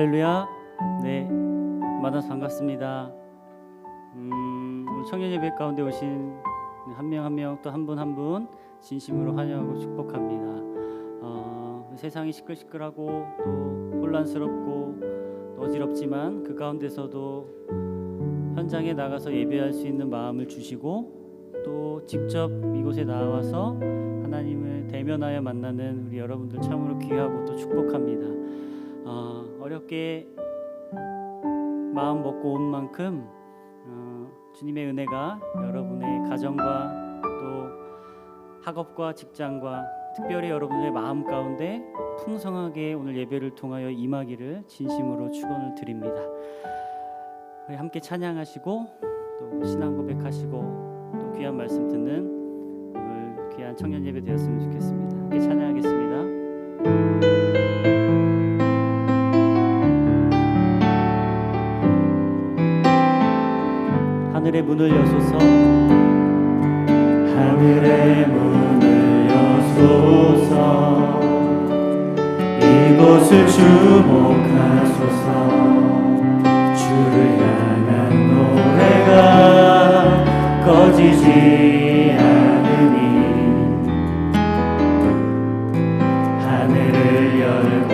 할렐루야. 네, 만나서 반갑습니다. 오늘 청년 예배 가운데 오신 한 명 한 명 또 한 분 한 분 진심으로 환영하고 축복합니다. 세상이 시끌시끌하고 또 혼란스럽고 또 어지럽지만 그 가운데서도 현장에 나가서 예배할 수 있는 마음을 주시고 또 직접 이곳에 나와서 하나님을 대면하여 만나는 우리 여러분들 참으로 귀하고 또 축복합니다. 어렵게 마음 먹고 온 만큼 주님의 은혜가 여러분의 가정과 또 학업과 직장과 특별히 여러분의 마음 가운데 풍성하게 오늘 예배를 통하여 임하기를 진심으로 축원을 드립니다. 우리 함께 찬양하시고 또 신앙 고백하시고 또 귀한 말씀 듣는 오늘 귀한 청년 예배 되었으면 좋겠습니다. 함께 찬양하겠습니다. 하늘의 문을 여소서, 하늘의 문을 여소서, 이곳을 주목하소서. 주를 향한 노래가 꺼지지 않으니 하늘을 열고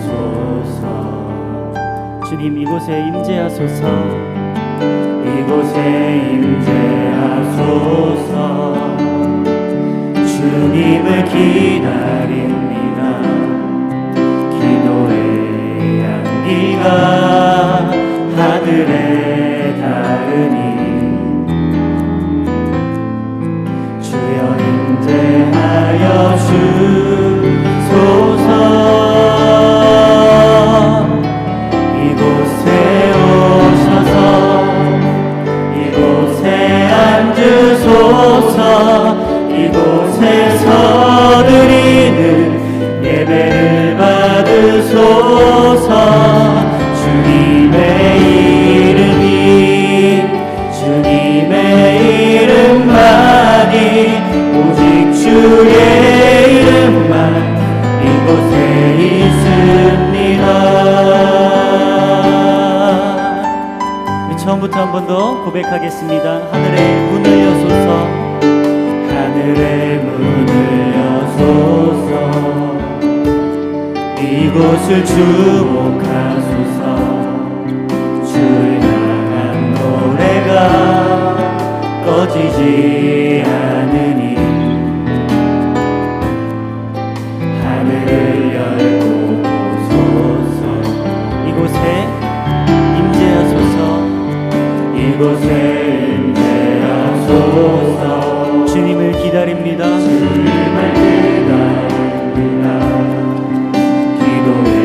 보소서. 주님 이곳에 임재하소서. 이곳에 임재하소서. 주님을 기다립니다. 기도의 향기가 하늘에 닿으니 주여 임재하여 주소서. 이곳에 오셔서 앉으소서. 이곳에서 드리는 예배를 받으소서. 주님의 이름만이 오직 주의 이름만 이곳에 있습니다. 처음부터 한 번 더 고백하겠습니다. 하늘의 문을 여소서, 하늘의 문을 여소서. 이곳을 주목하소서. 주를 향한 노래가 꺼지지 않으니 하늘을 열고 보소서. 이곳에 임재하소서. 이곳에 임재하소서. 주님을 기다립니다. 주님을 기다립니다. 기도의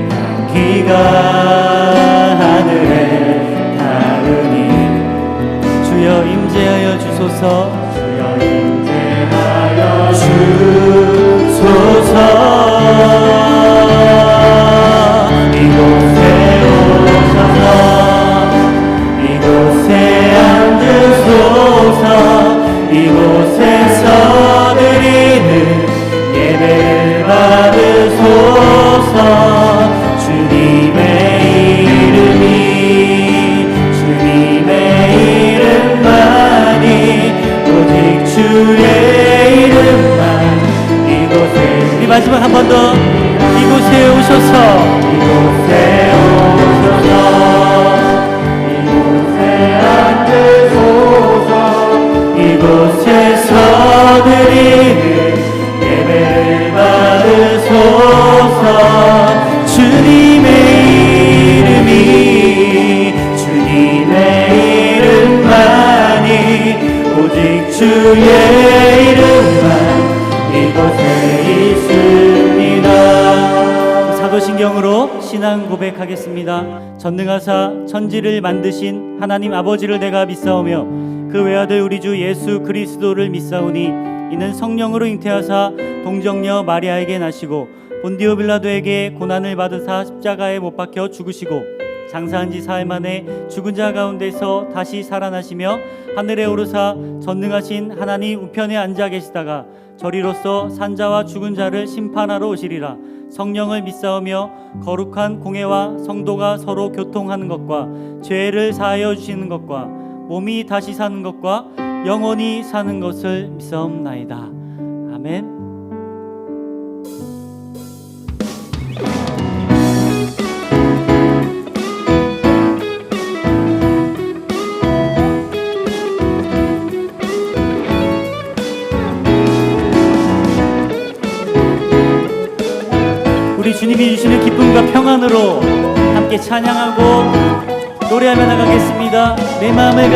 향기가 하늘에 닿으니 주여 임재하여 주소서. 주여 임재하여 주소서. 이곳에 오셔서 이곳에 앉으소서. 이곳에서 드리는 예배를 받으소서. 주님의 이름만이 오직 주의 이름만 이곳에. 우리 마지막 한 번 더. 이곳에 오셔서, 이곳에 오셔서 앉으소서. 이곳에서 드리는 예배를 받으소서. 주님의 이름만이 오직 주의 이름만 이곳에 있습니다. 사도신경으로 신앙 고백하겠습니다. 전능하사 천지를 만드신 하나님 아버지를 내가 믿사오며 그 외아들 우리 주 예수 그리스도를 믿사오니 이는 성령으로 잉태하사 동정녀 마리아에게 나시고 본디오 빌라도에게 고난을 받으사 십자가에 못 박혀 죽으시고 장사한 지 사흘 만에 죽은 자 가운데서 다시 살아나시며 하늘에 오르사 전능하신 하나님 우편에 앉아 계시다가 저리로서 산자와 죽은 자를 심판하러 오시리라. 성령을 믿사오며 거룩한 공회와 성도가 서로 교통하는 것과 죄를 사하여 주시는 것과 몸이 다시 사는 것과 영원히 사는 것을 믿사옵나이다. 아멘. 우리 주님이 주시는 기쁨과 평안으로 함께 찬양하고 노래하며 나가겠습니다. 내 마음을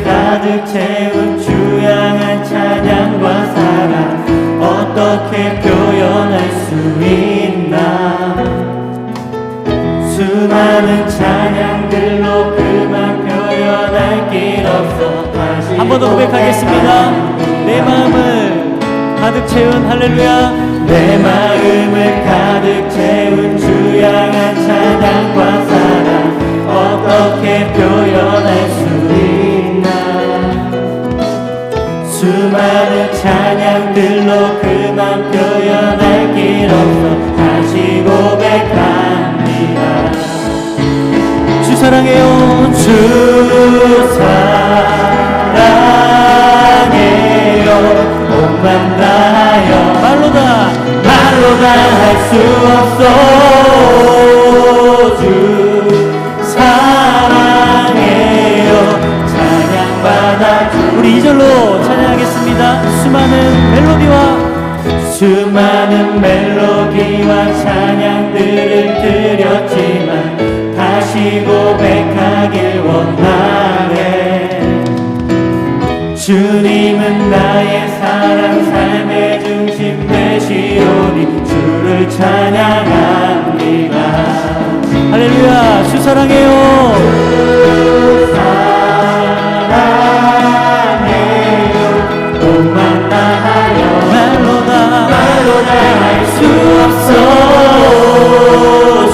가득 채운 주 향한 찬양과 사랑 어떻게 표현할 수 있나. 수많은 찬양들로 그만 표현할 길 없어. 한 번 더 고백하겠습니다. 내 마음을 가득 채운 할렐루야. 내 마음을 가득 채운 주 향한 찬양과 사랑 어떻게 표현할 수 있나. 수많은 찬양들로 그만 표현할 길 없어. 다시 고백합니다. 주 사랑해요. 주 사랑해요. 몸만 다하여 말로 다 할 수 없어. 주 사랑해요. 찬양받아. 우리 2절로 찬양하겠습니다. 수많은 멜로디와 찬양들을 드렸지만 다시 고백하길 원하네. 주님은 나의 사랑 삶의 중심 되시오니 주를 찬양합니다. 할렐루야. 주 사랑해요. 주 사랑해요. 몸만 다하여 말로 다 할 수 없어.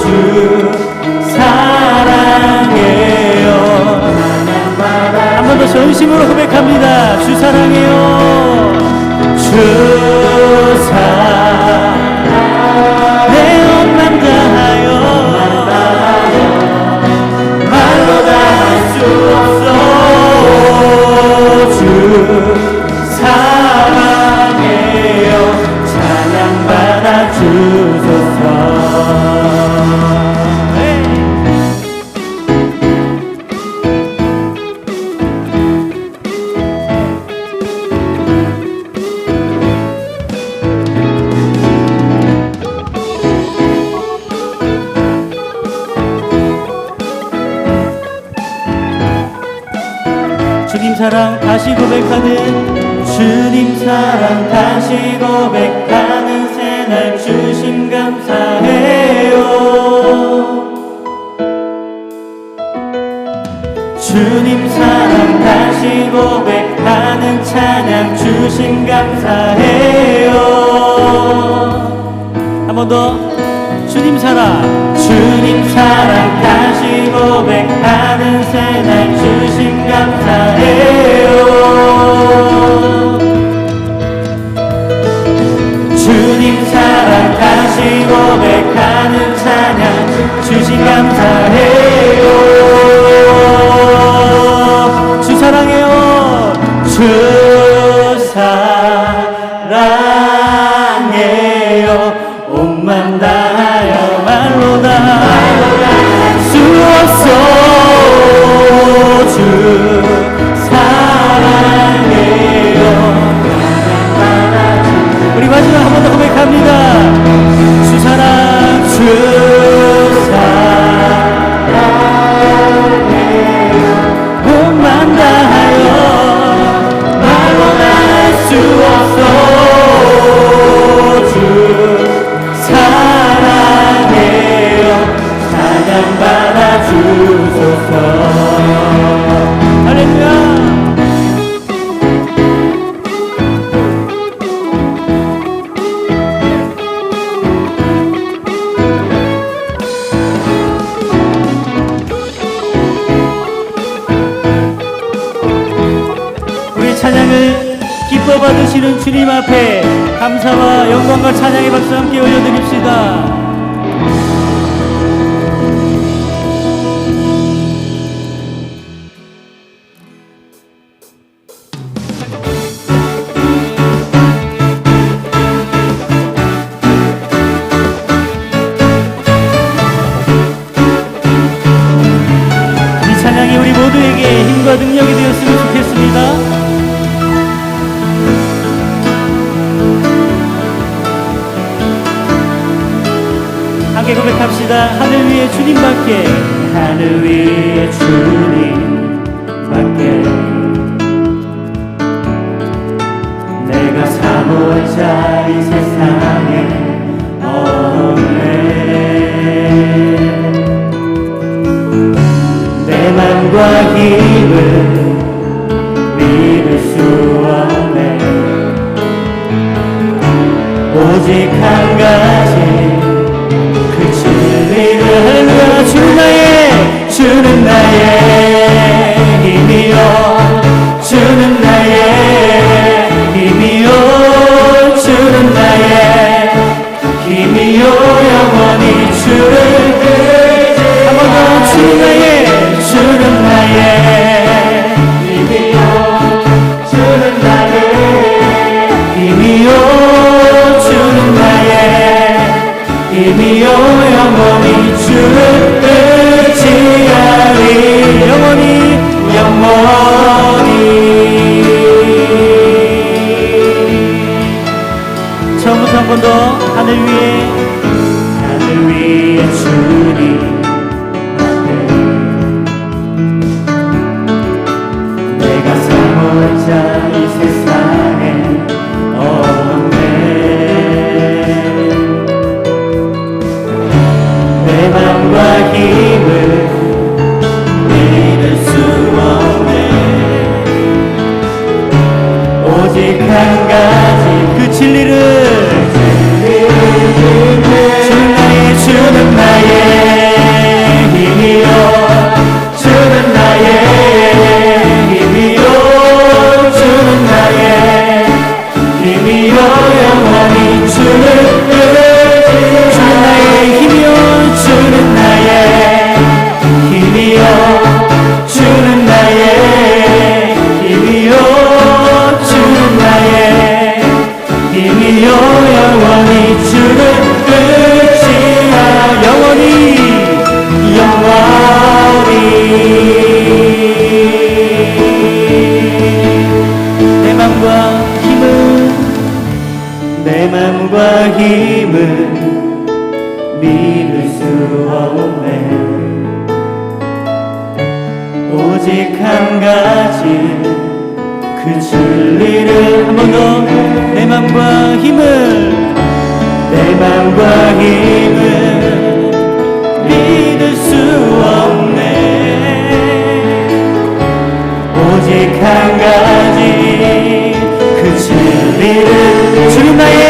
주 사랑해요. 한 번 더 전심으로 고백합니다. 주 사랑해요. 주 사랑 내 몸만 다하여 말로 다 할 수 없어. 주 사랑해요. 찬양받아 주소서. 주님 사랑 다시 고백하는 주님 사랑 다시 고백하는 새날 주심 감사해요. 주님 사랑 다시 고백하는 찬양 주심 감사해요. 한 번 더. 주님 사랑 다시 고백하는 새날 주심 감사해요. 주님 사랑 다시 고백하는 찬양 주심 감사해요. 주 사랑해요. 주 사랑해요. 온맘 다하여 말로 다 할 수 없어. 주 사랑해요. 우리 마지막 한 번 더 고백합니다. 주 사랑 주 사랑해요. 온맘 다하여 말로 다 할 수 없어. 주 사랑해요. 찬양받아 주소서. 할렐루야. 받으시는 주님 앞에 감사와 영광과 찬양의 박수 함께 올려드립시다. 이 찬양이 우리 모두에게 힘과 능력이 되었으면 좋겠습니다. 함께 고백합시다. 하늘 위에 주님밖에, 하늘 위에 주님밖에 내가 사모할 자 이 세상에 없네. 내 맘과 힘을 믿을 수 없네. 오직 한 가지 할렐루야. 주는 나의 힘이요, 주는 나의 힘이요, 주는 나의 힘이요, 영원히 주를 한 번 더. 주는 나의 힘이요, 주는 나의 힘이요, 주는 나의 힘이요, 영원히 주를 의지하리. 영원히 처음부터 한 번 더. 하늘 위에 주님 앞에 내가 사모할 자 이 세상에 없네. 내 맘과 힘을 믿을 수 없네. 오직 한 가지 그 진리를 주는 나의 힘이요, 주는 나의 힘이요, 주는 나의 힘이요, 영원히 주는 나의 힘이요, 주는 나의 힘이요, 주는 나의 힘이요, 주는 나의 힘이요, 영원히 주는 내 맘과 힘은 믿을 수 없네. 오직 한 가지 그 진리를 한 번 더. 내 맘과 힘을 믿을 수 없네. 오직 한 가지 그 진리를 주는 나의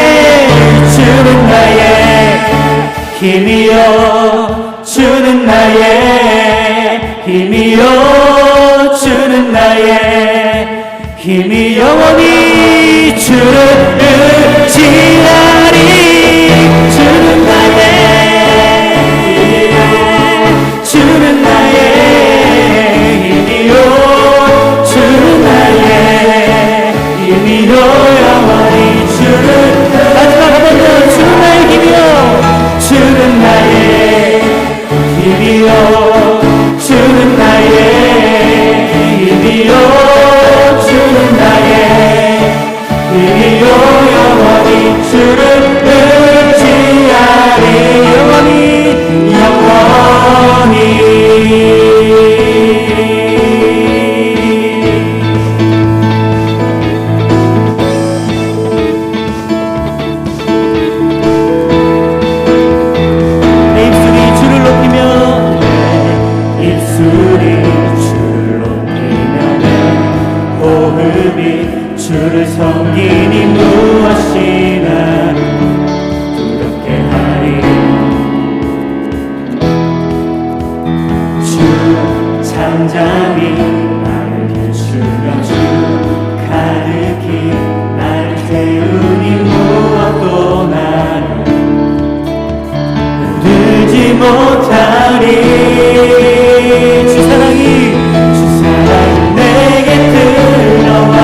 힘이요, 주는 나의 힘이요, 주는 나의 힘이 영원히 주를 의지하리. 주는 나의 주는 나의 힘이요, 주는 나의 힘이요, 영원히 주를 마지막 한 번 더. 주는 나의 힘이요, 주는 나의 힘이요, 주는 나의 힘이요, 주는 나의 힘이요, 영원히 주를 의지하리. 영원히 주를 섬기니 무엇이나 두렵게 하리. 주 잠잠히 나를 비추며 주 가득히 나를 채우니 무엇도 나를 흔들지 못하리. 주 사랑이 내게 들어와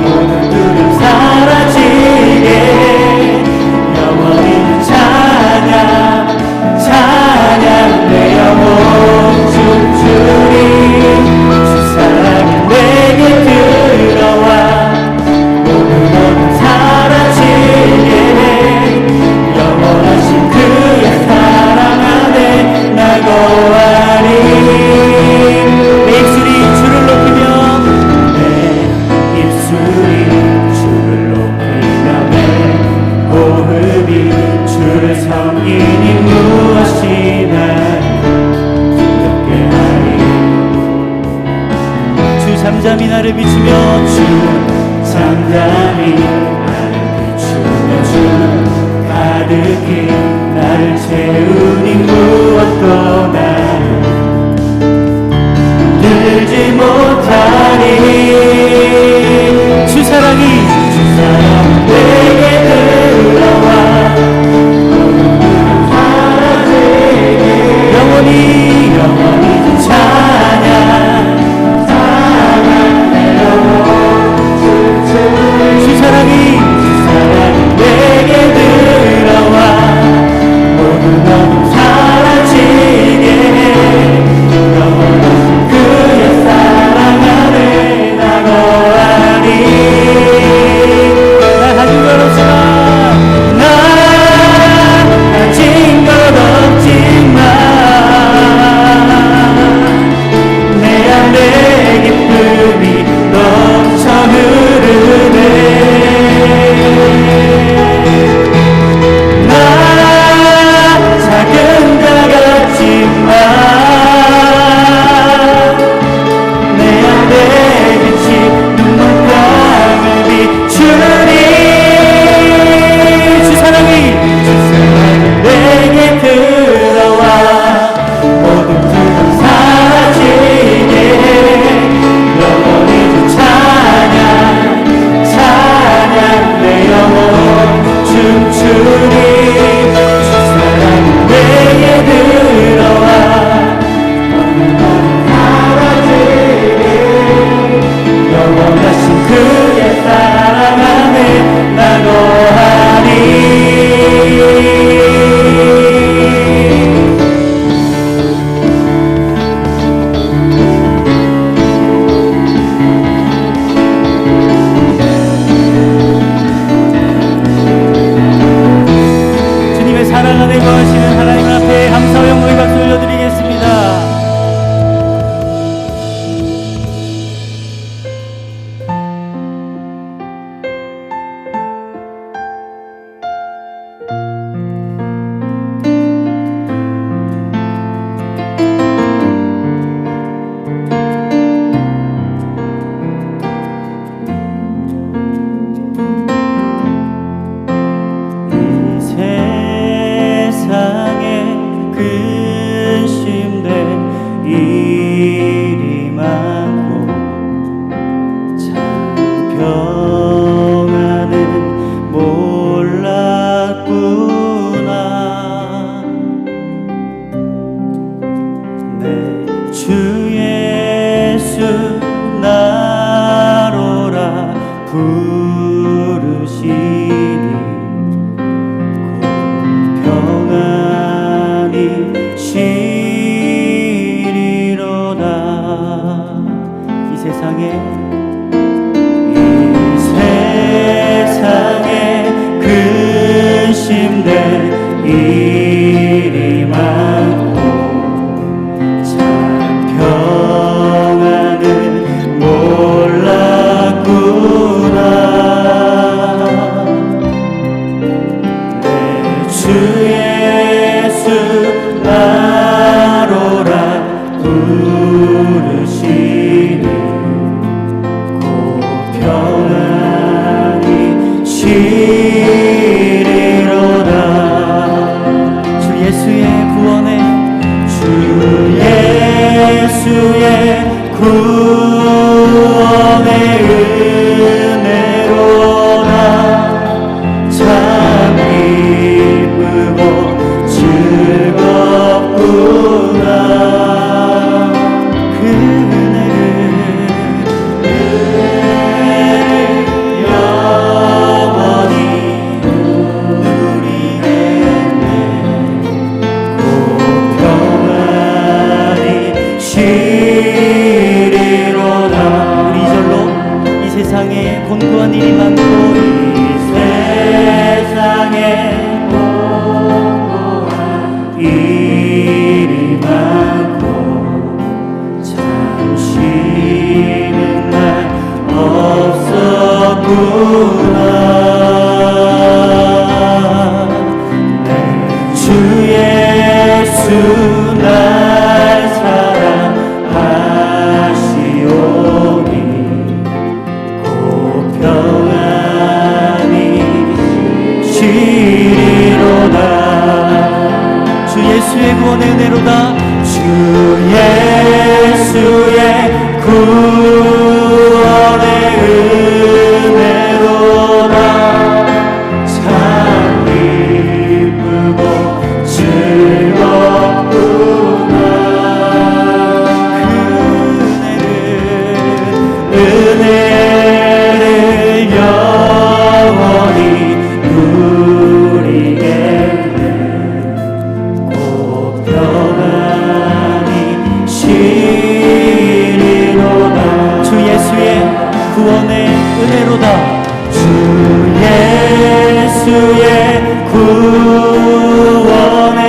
모든 두려움 사라지게 영원히 찬양 내 영혼 춤추리. 주 사랑이 내게 들어와 모든 어둠 사라지게 영원하신 그의 사랑 안에 나 거하리. 내 입술이 주를 높이며 내 입술이 주를 높이며 내 호흡이 주를 섬기니 무엇이나 두렵게 하리. 주 잠잠히 나를 비추며 주 잠잠히 나를 비추며 주 가득히 나를 채우니 무엇도 나를 들지 못하리. 주 사랑이 내게 들어와 영원히 찬양 내 영혼 주 사랑이 내게 들어와 모든 어둠 사라지게 영원하신 그의 사랑 안에 나 거하리. 나 가진 것 없지만 나 가진 것 없지만 내 안에 기쁨이 넘쳐 흐르네. 나 작은 자 같지만 내 안에 빛이 눈물방울 비추리. 주 사랑이 내게 들어와 모든 두려움 사라지게 영원히 주 찬양 내 영혼 춤추리. 주 사랑이 내게 들어와 모든 어둠 사라지게 영원하신 그의 사랑 안에 나 거하리. 주님의 사랑 안에 거하시는 하나님 앞에 감사와 영광의 박수 올려드리겠습니다. 이 세상에 근심된 일이 많고 참 평안은 몰랐구나. 내 주 예수 나로라 부르시니 평안히 쉬리로다. 이 세상에 근심된 일이 많고 참 평안은 몰랐구나. 내 주 예수 나로라 부르시니 곧 평안히 쉬리로다. 주 예수의 구원에 주 예수의 구원의 은혜로다. 쉬리로다. 우리 이절로 이 세상에 곤고한 일이 많고 이 세상에 공고한 일이 많고 참 쉬는 날 없었구나. 내 주 예수 날 사랑하시오니 곧 평안히 쉬리로다. 주 예수의 구원의 은혜로다. 주 예수의 구원의 은혜로다. 참 기쁘고 즐겁구나. 그 은혜를 영원히 누리겠네. 곧 평안히 쉬리로다. 주 예수의 구원의 은혜로다. 주 예수의 구원의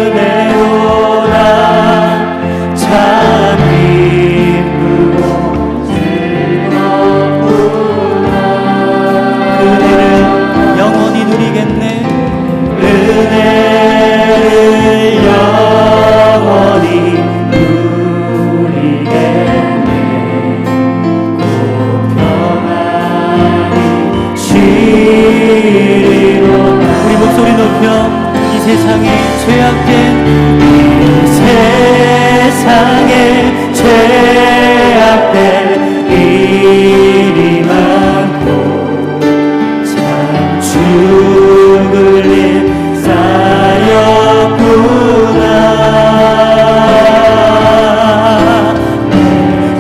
은혜로다. 참 기쁘고 즐겁구나. 그 은혜를 영원히 누리겠네. 은혜를 영원히 누리겠네. 곧 평안히 쉬리로다. 우리 목소리 높여 이 세상에 죄악된 이 세상에 죄악된 일이 많고 참 죽을 일 쌓였구나.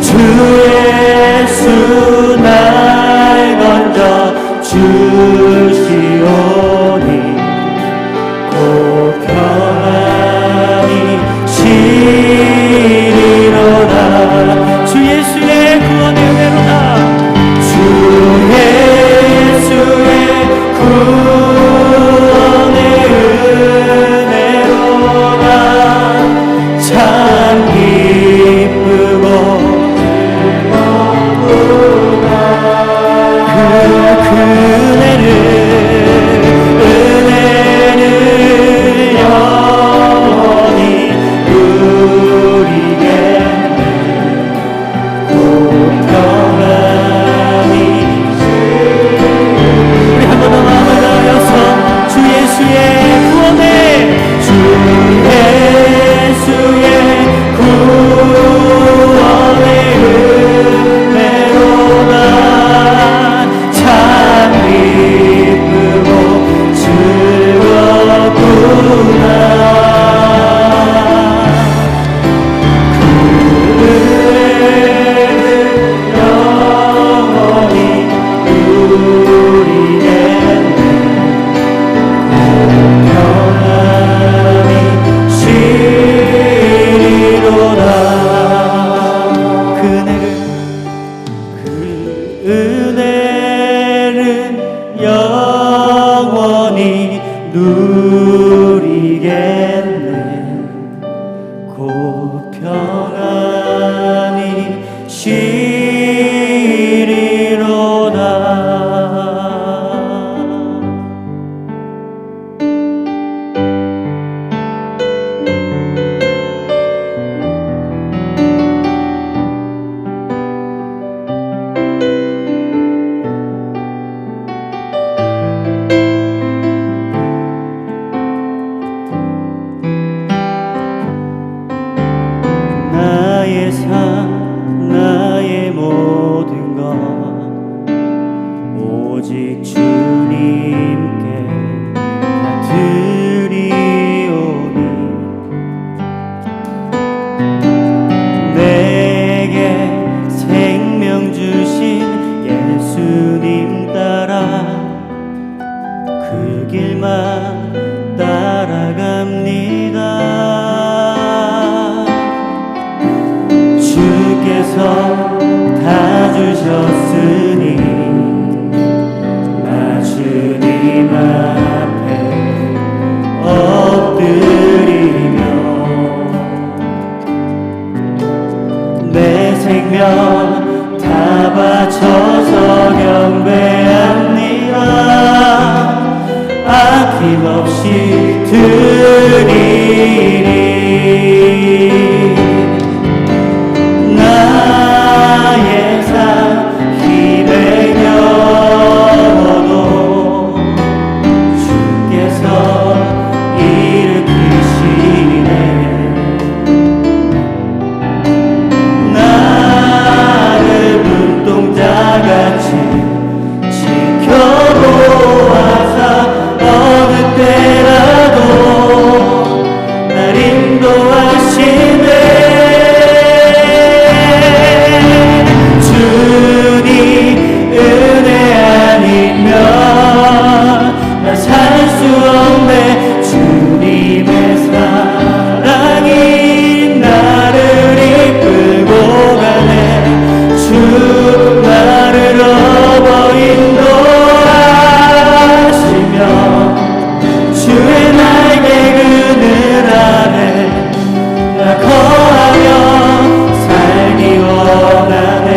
주 예수 날 건져 주시오니 곧 평안히 쉬리로다. 주 예수의 구원의 은혜로다. 주 예수의 구원의 은혜로다. 참 기쁘고 즐겁구나. 그 은혜를 영원히 누리겠네. 곧 평안히 우리 한 번 더 마음을 다하여서 주 예수의 구원의 주 예수의 구원의 은혜로다. 참 기쁘고 즐겁구나. 그 은혜를 영원히 누리겠네. 평안히 쉬리로다. 그 은혜를 영원히 누리겠네. 곧 평안히 쉬리로다. 나의 삶 나의 모든 것 오직 주님께 다 드리오니 내게 생명 주신 예수님 따라 그 길만 따라갑니다. 다 주셨으니 나 주님 앞에 엎드리며 내 생명 다 바쳐서 경배합니다. 아낌없이 드리리. 나의 삶 힘의 겨도 주께서 일으키시네. 나를 눈동자같이 지켜보아사 어느 때라도 날 인도하시네. 주님 은혜 아니면 나 살 수 없네. 주님의 사랑이 나를 이끌고 가네. 주 나를 업어 인도하시며 주의 날개 그늘 아래 나 거하며 살기 원하네.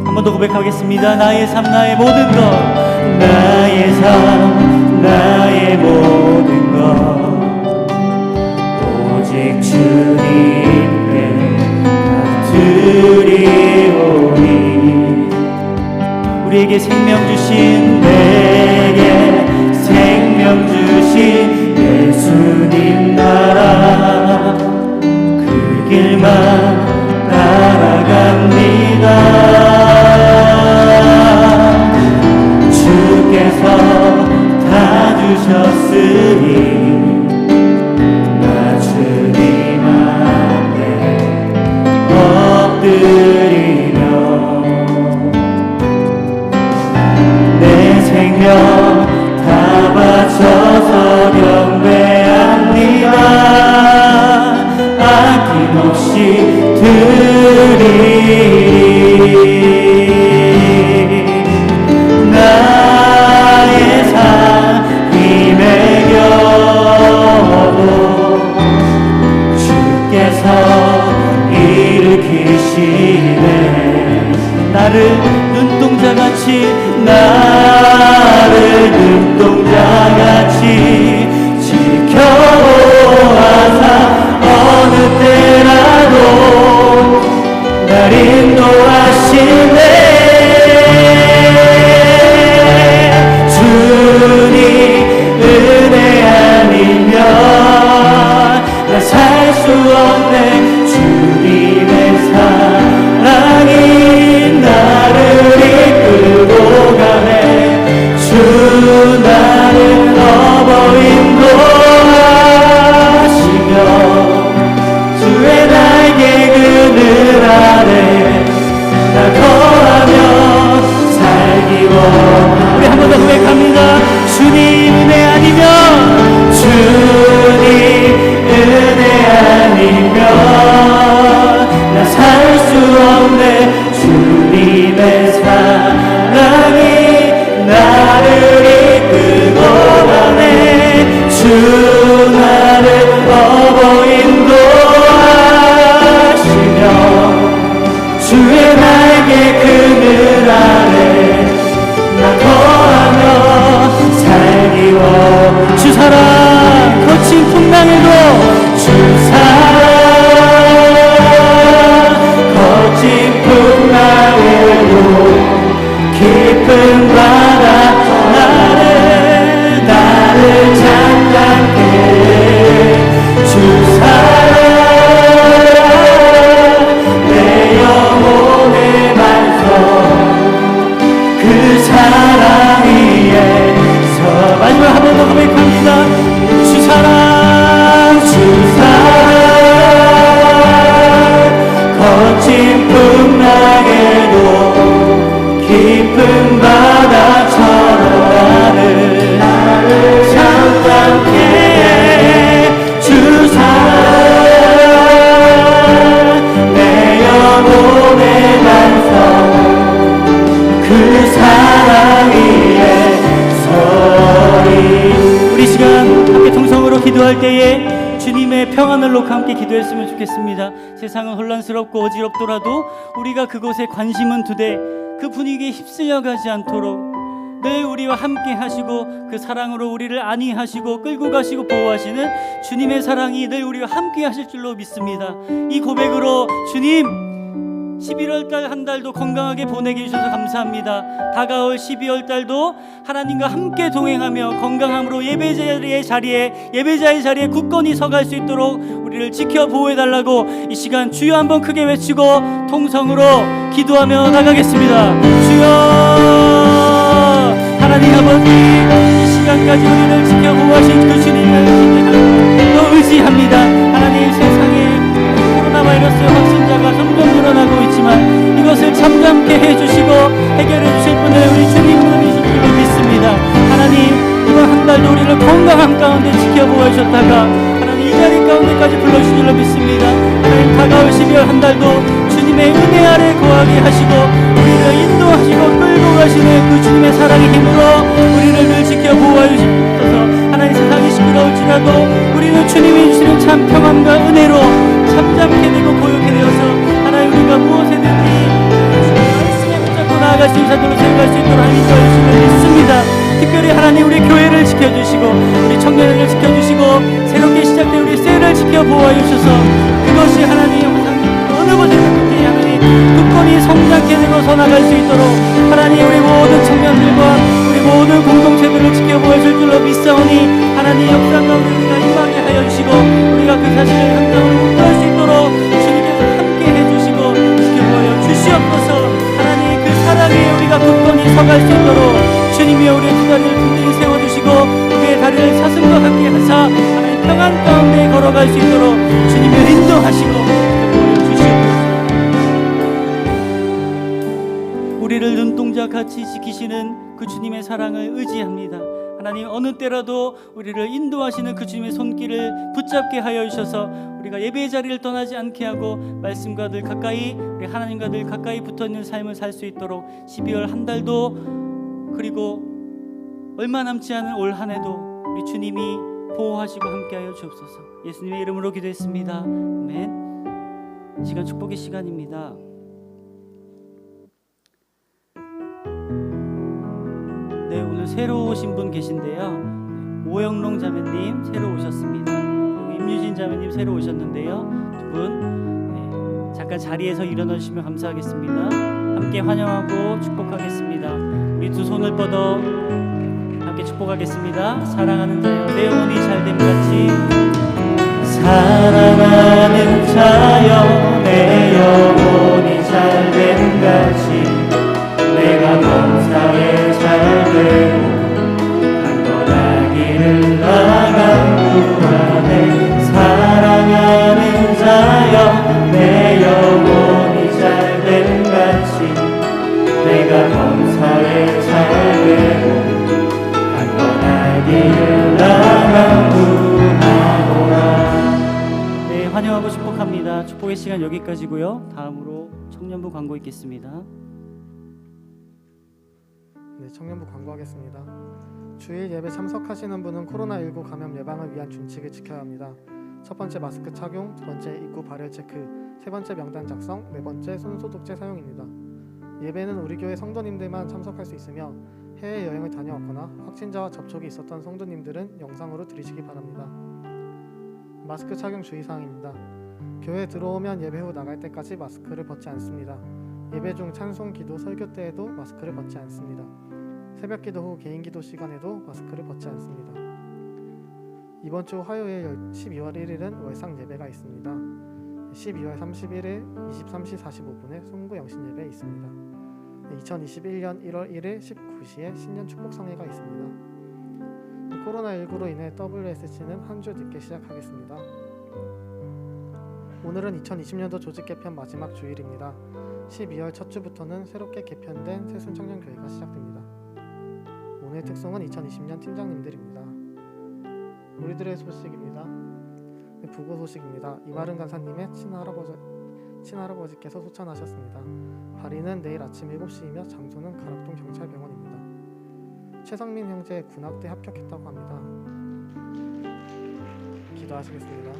한 번 더 고백하겠습니다. 나의 삶 나의 모든 것, 나의 삶 나의 모든 것 오직 주님께 드리오니. 우리에게 생명 주신 내게 생명 주신 예수님 나라 그 길만 따라갑니다. 주께서 다 주셨으니 나 주님 앞에 엎드리며 내 생명 다 바쳐서 경배합니다. 아낌없이 드리리. 나의 삶 힘의 겨도 주께서 일으키시네. 나를 눈동자같이 지켜보아사 어느 때라도 날 주님의 평안을 놓고 함께 기도했으면 좋겠습니다. 세상은 혼란스럽고 어지럽더라도 우리가 그곳에 관심은 두되 그 분위기에 휩쓸려 가지 않도록 늘 우리와 함께 하시고 그 사랑으로 우리를 안위하시고 끌고 가시고 보호하시는 주님의 사랑이 늘 우리와 함께 하실 줄로 믿습니다. 이 고백으로 주님, 11월달 한 달도 건강하게 보내게 해주셔서 감사합니다. 다가올 12월달도 하나님과 함께 동행하며 건강함으로 예배자의 자리에 굳건히 서갈 수 있도록 우리를 지켜 보호해달라고 이 시간 주여 한번 크게 외치고 통성으로 기도하며 나가겠습니다. 주여, 하나님 아버지, 이 시간까지 우리를 지켜 보호하신 그 주님을 또 의지합니다. 하나님, 세상에 코로나 바이러스 확진자가 점점 늘어나고 있지만 이것을 잠잠케 해주시고 해결해 주실 분을 우리 주님만이신 줄로 믿습니다. 하나님, 이번 한 달도 우리를 건강한 가운데 지켜보아 주셨다가 하나님 이 자리 가운데까지 불러주신 줄로 믿습니다. 하나님, 다가올 12월 한 달도 주님의 은혜 아래 거하게 하시고 우리를 인도하시고 끌고 가시는 그 주님의 사랑의 힘으로 우리를 늘 지켜보아 주시옵소서. 하나님, 세상이 시끄러울지라도 우리는 주님이 주시는 참 평안과 은혜로 잠잠게 되고 고요케 되어서 하나님, 우리가 무엇에든지 말씀에 붙잡고 나아갈 수 있는 자들로 세워갈 수 있도록 하나님 도와주시면 믿습니다. 특별히 하나님, 우리 교회를 지켜주시고 우리 청년을 지켜주시고 새롭게 시작된 우리 셀을 지켜보아 주셔서 그것이 하나님 어느 곳에든지 하나님 굳건히 성장케 되고 서나갈 수 있도록 하나님, 우리 모든 청년들과 우리 모든 공동체들을 지켜보아 줄 줄로 믿사오니 하나님, 역사 가운데 우리가 임하게 하여 주시고 우리가 그 사실을 현장으로 묵도할 수 있도록 주님께서 함께 해주시고 지켜보아 주시옵소서. 하나님, 그 사랑에 우리가 굳건히 서갈 수 있도록 주님이 우리의 두 다리를 든든히 세워주시고 우리의 다리를 사슴과 같게 하사 하나님 평안 가운데 걸어갈 수 있도록 주님을 인도하시고 지켜보아 주시옵소서. 우리를 눈동자같이 지키시는 그 주님의 사랑을 의지합니다. 하나님, 어느 때라도 우리를 인도하시는 그 주님의 손길을 붙잡게 하여 주셔서 우리가 예배의 자리를 떠나지 않게 하고 말씀과 늘 가까이, 우리 하나님과 늘 가까이 붙어있는 삶을 살 수 있도록 12월 한 달도 그리고 얼마 남지 않은 올 한 해도 우리 주님이 보호하시고 함께하여 주옵소서. 예수님의 이름으로 기도했습니다. 아멘. 이 시간 축복의 시간입니다. 네, 오늘 새로 오신 분 계신데요. 오영롱 자매님 새로 오셨습니다. 그리고 임유진 자매님 새로 오셨는데요. 두 분 잠깐 자리에서 일어나 주시면 감사하겠습니다. 함께 환영하고 축복하겠습니다. 우리 두 손을 뻗어 함께 축복하겠습니다. 사랑하는 자여, 내 영혼이 잘됨 같이. 사랑하는 자여, 내 영혼이 잘됨 같이 내가 범사에 잘되고 강건하기를 나간구하네. 사랑하는 자여, 내 영혼이 잘됨 같이 내가 범사에 잘되고 강건하기를 나간구하노라. 네, 환영하고 축복합니다. 축복의 시간 여기까지고요. 다음으로 청년부 광고 있겠습니다. 네, 청년부 광고하겠습니다. 주일 예배 참석하시는 분은 코로나19 감염 예방을 위한 준칙을 지켜야 합니다. 첫 번째 마스크 착용, 두 번째 입구 발열 체크, 세 번째 명단 작성, 네 번째 손소독제 사용입니다. 예배는 우리 교회 성도님들만 참석할 수 있으며 해외여행을 다녀왔거나 확진자와 접촉이 있었던 성도님들은 영상으로 들으시기 바랍니다. 마스크 착용 주의사항입니다. 교회에 들어오면 예배 후 나갈 때까지 마스크를 벗지 않습니다. 예배 중 찬송, 기도, 설교 때에도 마스크를 벗지 않습니다. 새벽 기도 후 개인 기도 시간에도 마스크를 벗지 않습니다. 이번 주 화요일 12월 1일은 월상 예배가 있습니다. 12월 31일 23시 45분에 송구 영신 예배 있습니다. 2021년 1월 1일 19시에 신년 축복 성회가 있습니다. 코로나19로 인해 WSC는 한 주 늦게 시작하겠습니다. 오늘은 2020년도 조직 개편 마지막 주일입니다. 12월 첫 주부터는 새롭게 개편된 새순청년교회가 시작됩니다. 오늘 특송은 2020년 팀장님들입니다. 우리들의 소식입니다. 부고 소식입니다. 이마른 간사님의 친할아버지께서 소천하셨습니다. 발인은 내일 아침 7시이며 장소는 가락동 경찰병원입니다. 최성민 형제 군악대 합격했다고 합니다. 기도하시겠습니다.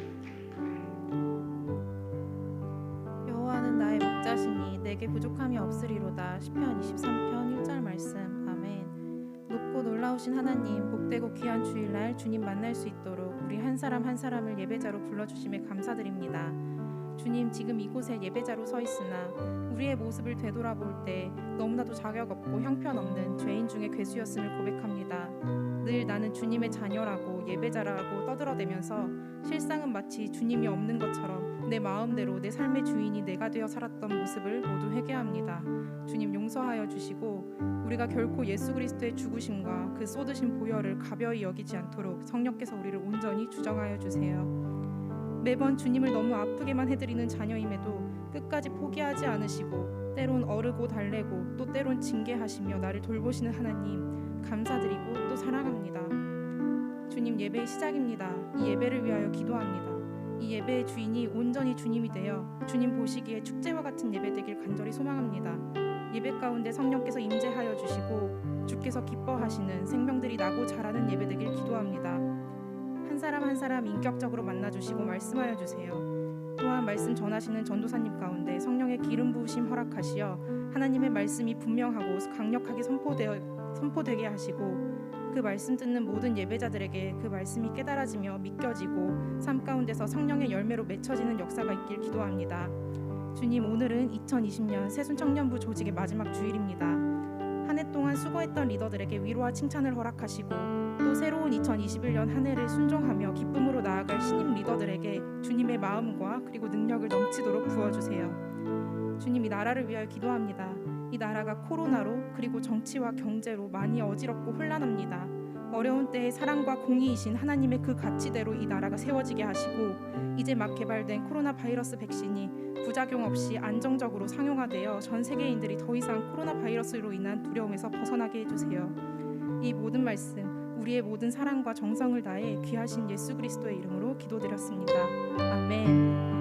여호와는 나의 목자시니 내게 부족함이 없으리로다. 시편 23편 1절 말씀. 아멘. 높고 놀라우신 하나님, 복되고 귀한 주일날 주님 만날 수 있도록 우리 한 사람 한 사람을 예배자로 불러주심에 감사드립니다. 주님, 지금 이곳에 예배자로 서 있으나 우리의 모습을 되돌아볼 때 너무나도 자격 없고 형편없는 죄인 중에 괴수였음을 고백합니다. 늘 나는 주님의 자녀라고 예배자라고 떠들어대면서 실상은 마치 주님이 없는 것처럼 내 마음대로 내 삶의 주인이 내가 되어 살았던 모습을 모두 회개합니다. 주님, 용서하여 주시고 우리가 결코 예수 그리스도의 죽으심과 그 쏟으신 보혈을 가벼이 여기지 않도록 성령께서 우리를 온전히 주정하여 주세요. 매번 주님을 너무 아프게만 해드리는 자녀임에도 끝까지 포기하지 않으시고 때론 어르고 달래고 또 때론 징계하시며 나를 돌보시는 하나님, 감사드리고 또 사랑합니다. 주님, 예배의 시작입니다. 이 예배를 위하여 기도합니다. 이 예배의 주인이 온전히 주님이 되어 주님 보시기에 축제와 같은 예배 되길 간절히 소망합니다. 예배 가운데 성령께서 임재하여 주시고 주께서 기뻐하시는 생명들이 나고 자라는 예배 되길 기도합니다. 한 사람 한 사람 인격적으로 만나주시고 말씀하여 주세요. 또한 말씀 전하시는 전도사님 가운데 성령의 기름 부으심 허락하시어 하나님의 말씀이 분명하고 강력하게 선포되게 하시고 그 말씀 듣는 모든 예배자들에게 그 말씀이 깨달아지며 믿겨지고 삶 가운데서 성령의 열매로 맺혀지는 역사가 있길 기도합니다. 주님, 오늘은 2020년 새순청년부 조직의 마지막 주일입니다. 한 해 동안 수고했던 리더들에게 위로와 칭찬을 허락하시고 또 새로운 2021년 한 해를 순종하며 기쁨으로 나아갈 신임 리더들에게 주님의 마음과 그리고 능력을 넘치도록 부어주세요. 주님, 이 나라를 위하여 기도합니다. 이 나라가 코로나로 그리고 정치와 경제로 많이 어지럽고 혼란합니다. 어려운 때에 사랑과 공의이신 하나님의 그 가치대로 이 나라가 세워지게 하시고 이제 막 개발된 코로나 바이러스 백신이 부작용 없이 안정적으로 상용화되어 전 세계인들이 더 이상 코로나 바이러스로 인한 두려움에서 벗어나게 해주세요. 이 모든 말씀 우리의 모든 사랑과 정성을 다해 귀하신 예수 그리스도의 이름으로 기도드렸습니다. 아멘.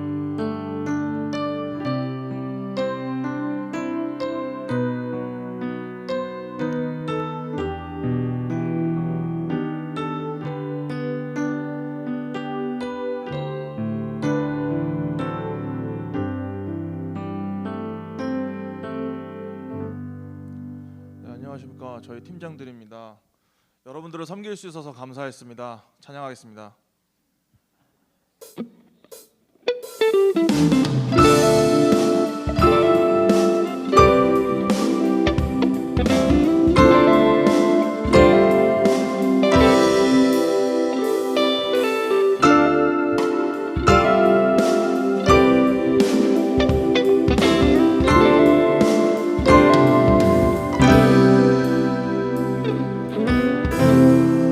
안녕하십니까. 저희 팀장들입니다. 여러분들을 섬길 수 있어서 감사했습니다. 찬양하겠습니다.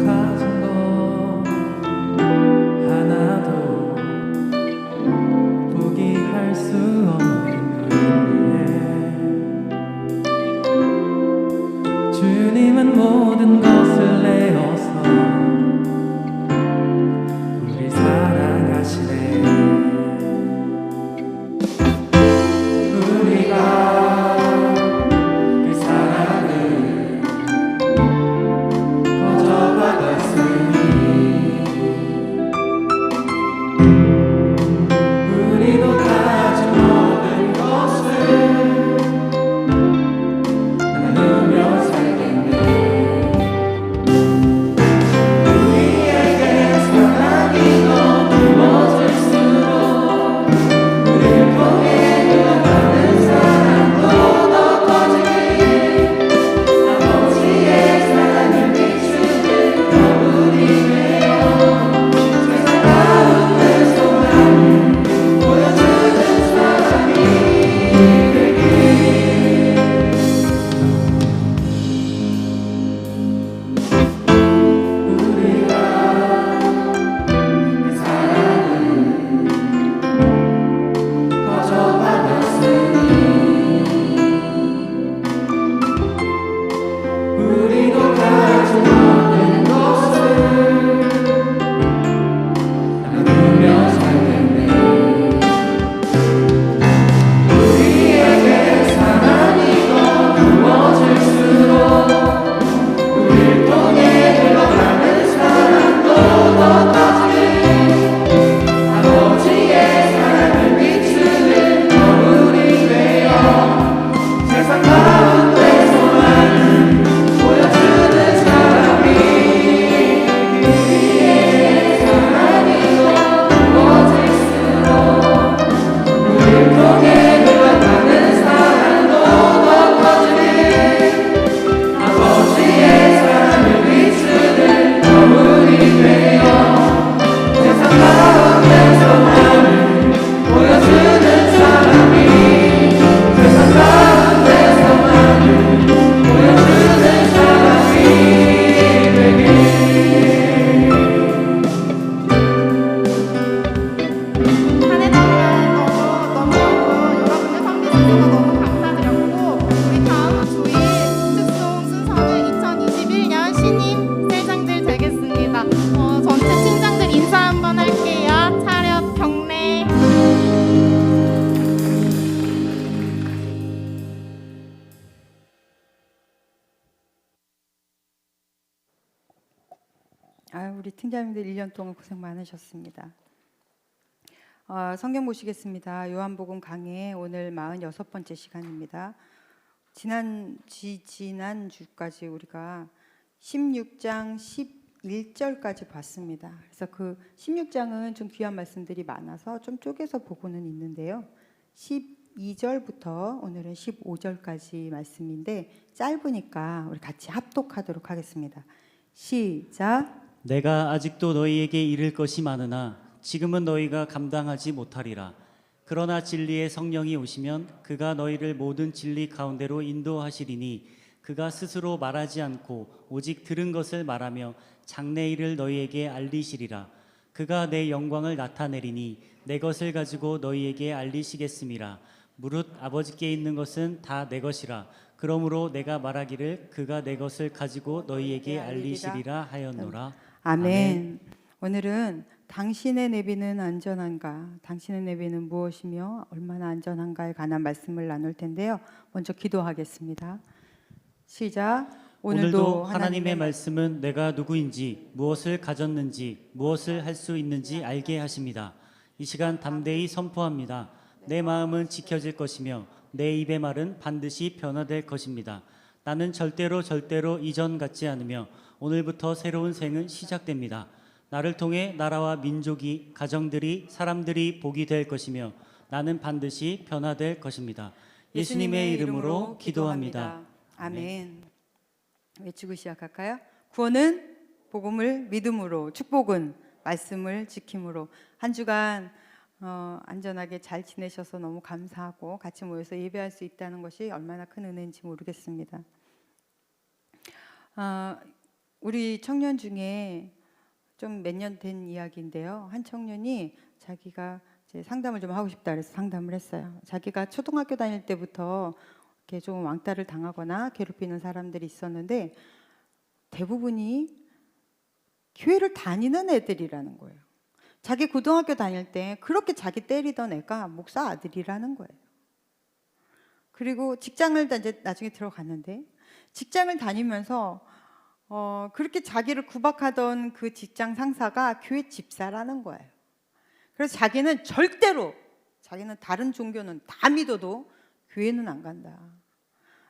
가진 것 팀장님들 1년 동안 고생 많으셨습니다. 성경 보시겠습니다. 요한복음 강해 오늘 46번째 시간입니다. 지난주까지 우리가 16장 11절까지 봤습니다. 그래서 그 16장은 좀 귀한 말씀들이 많아서 좀 쪼개서 보고는 있는데요. 12절부터 오늘은 15절까지 말씀인데 짧으니까 우리 같이 합독하도록 하겠습니다. 시작. 내가 아직도 너희에게 이를 것이 많으나 지금은 너희가 감당하지 못하리라. 그러나 진리의 성령이 오시면 그가 너희를 모든 진리 가운데로 인도하시리니 그가 스스로 말하지 않고 오직 들은 것을 말하며 장래일을 너희에게 알리시리라. 그가 내 영광을 나타내리니 내 것을 가지고 너희에게 알리시겠음이라. 무릇 아버지께 있는 것은 다 내 것이라. 그러므로 내가 말하기를 그가 내 것을 가지고 너희에게 알리시리라 하였노라. 아멘. 오늘은 당신의 내비는 안전한가? 당신의 내비는 무엇이며 얼마나 안전한가에 관한 말씀을 나눌 텐데요. 먼저 기도하겠습니다. 시작. 오늘도 하나님의 말씀은 내가 누구인지, 무엇을 가졌는지, 무엇을 할 수 있는지 알게 하십니다. 이 시간 담대히 선포합니다. 내 마음은 지켜질 것이며 내 입의 말은 반드시 변화될 것입니다. 나는 절대로 이전 같지 않으며 오늘부터 새로운 생은 시작됩니다. 나를 통해 나라와 민족이, 가정들이, 사람들이 복이 될 것이며 나는 반드시 변화될 것입니다. 예수님의 이름으로 기도합니다. 아멘. 외치고 시작할까요? 구원은 복음을 믿음으로, 축복은 말씀을 지킴으로. 한 주간 안전하게 잘 지내셔서 너무 감사하고 같이 모여서 예배할 수 있다는 것이 얼마나 큰 은혜인지 모르겠습니다. 우리 청년 중에 좀 몇 년 된 이야기인데요. 한 청년이 자기가 이제 상담을 좀 하고 싶다 그래서 상담을 했어요. 자기가 초등학교 다닐 때부터 이렇게 좀 왕따를 당하거나 괴롭히는 사람들이 있었는데 대부분이 교회를 다니는 애들이라는 거예요. 자기 고등학교 다닐 때 그렇게 자기 때리던 애가 목사 아들이라는 거예요. 그리고 직장을 이제 나중에 들어갔는데 직장을 다니면서 그렇게 자기를 구박하던 그 직장 상사가 교회 집사라는 거예요. 그래서 자기는 다른 종교는 다 믿어도 교회는 안 간다.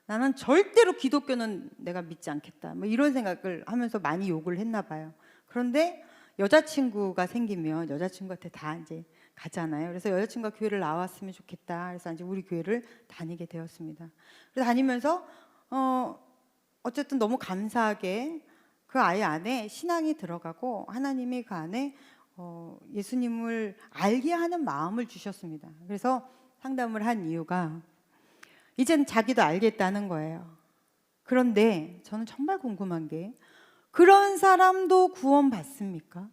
나는 절대로 기독교는 내가 믿지 않겠다. 뭐 이런 생각을 하면서 많이 욕을 했나 봐요. 그런데 여자친구가 생기면 여자친구한테 다 이제 가잖아요. 그래서 여자친구가 교회를 나왔으면 좋겠다. 그래서 이제 우리 교회를 다니게 되었습니다. 그래서 다니면서 어쨌든 너무 감사하게 그 아이 안에 신앙이 들어가고 하나님이 그 안에 예수님을 알게 하는 마음을 주셨습니다. 그래서 상담을 한 이유가 이제는 자기도 알겠다는 거예요. 그런데 저는 정말 궁금한 게 그런 사람도 구원받습니까?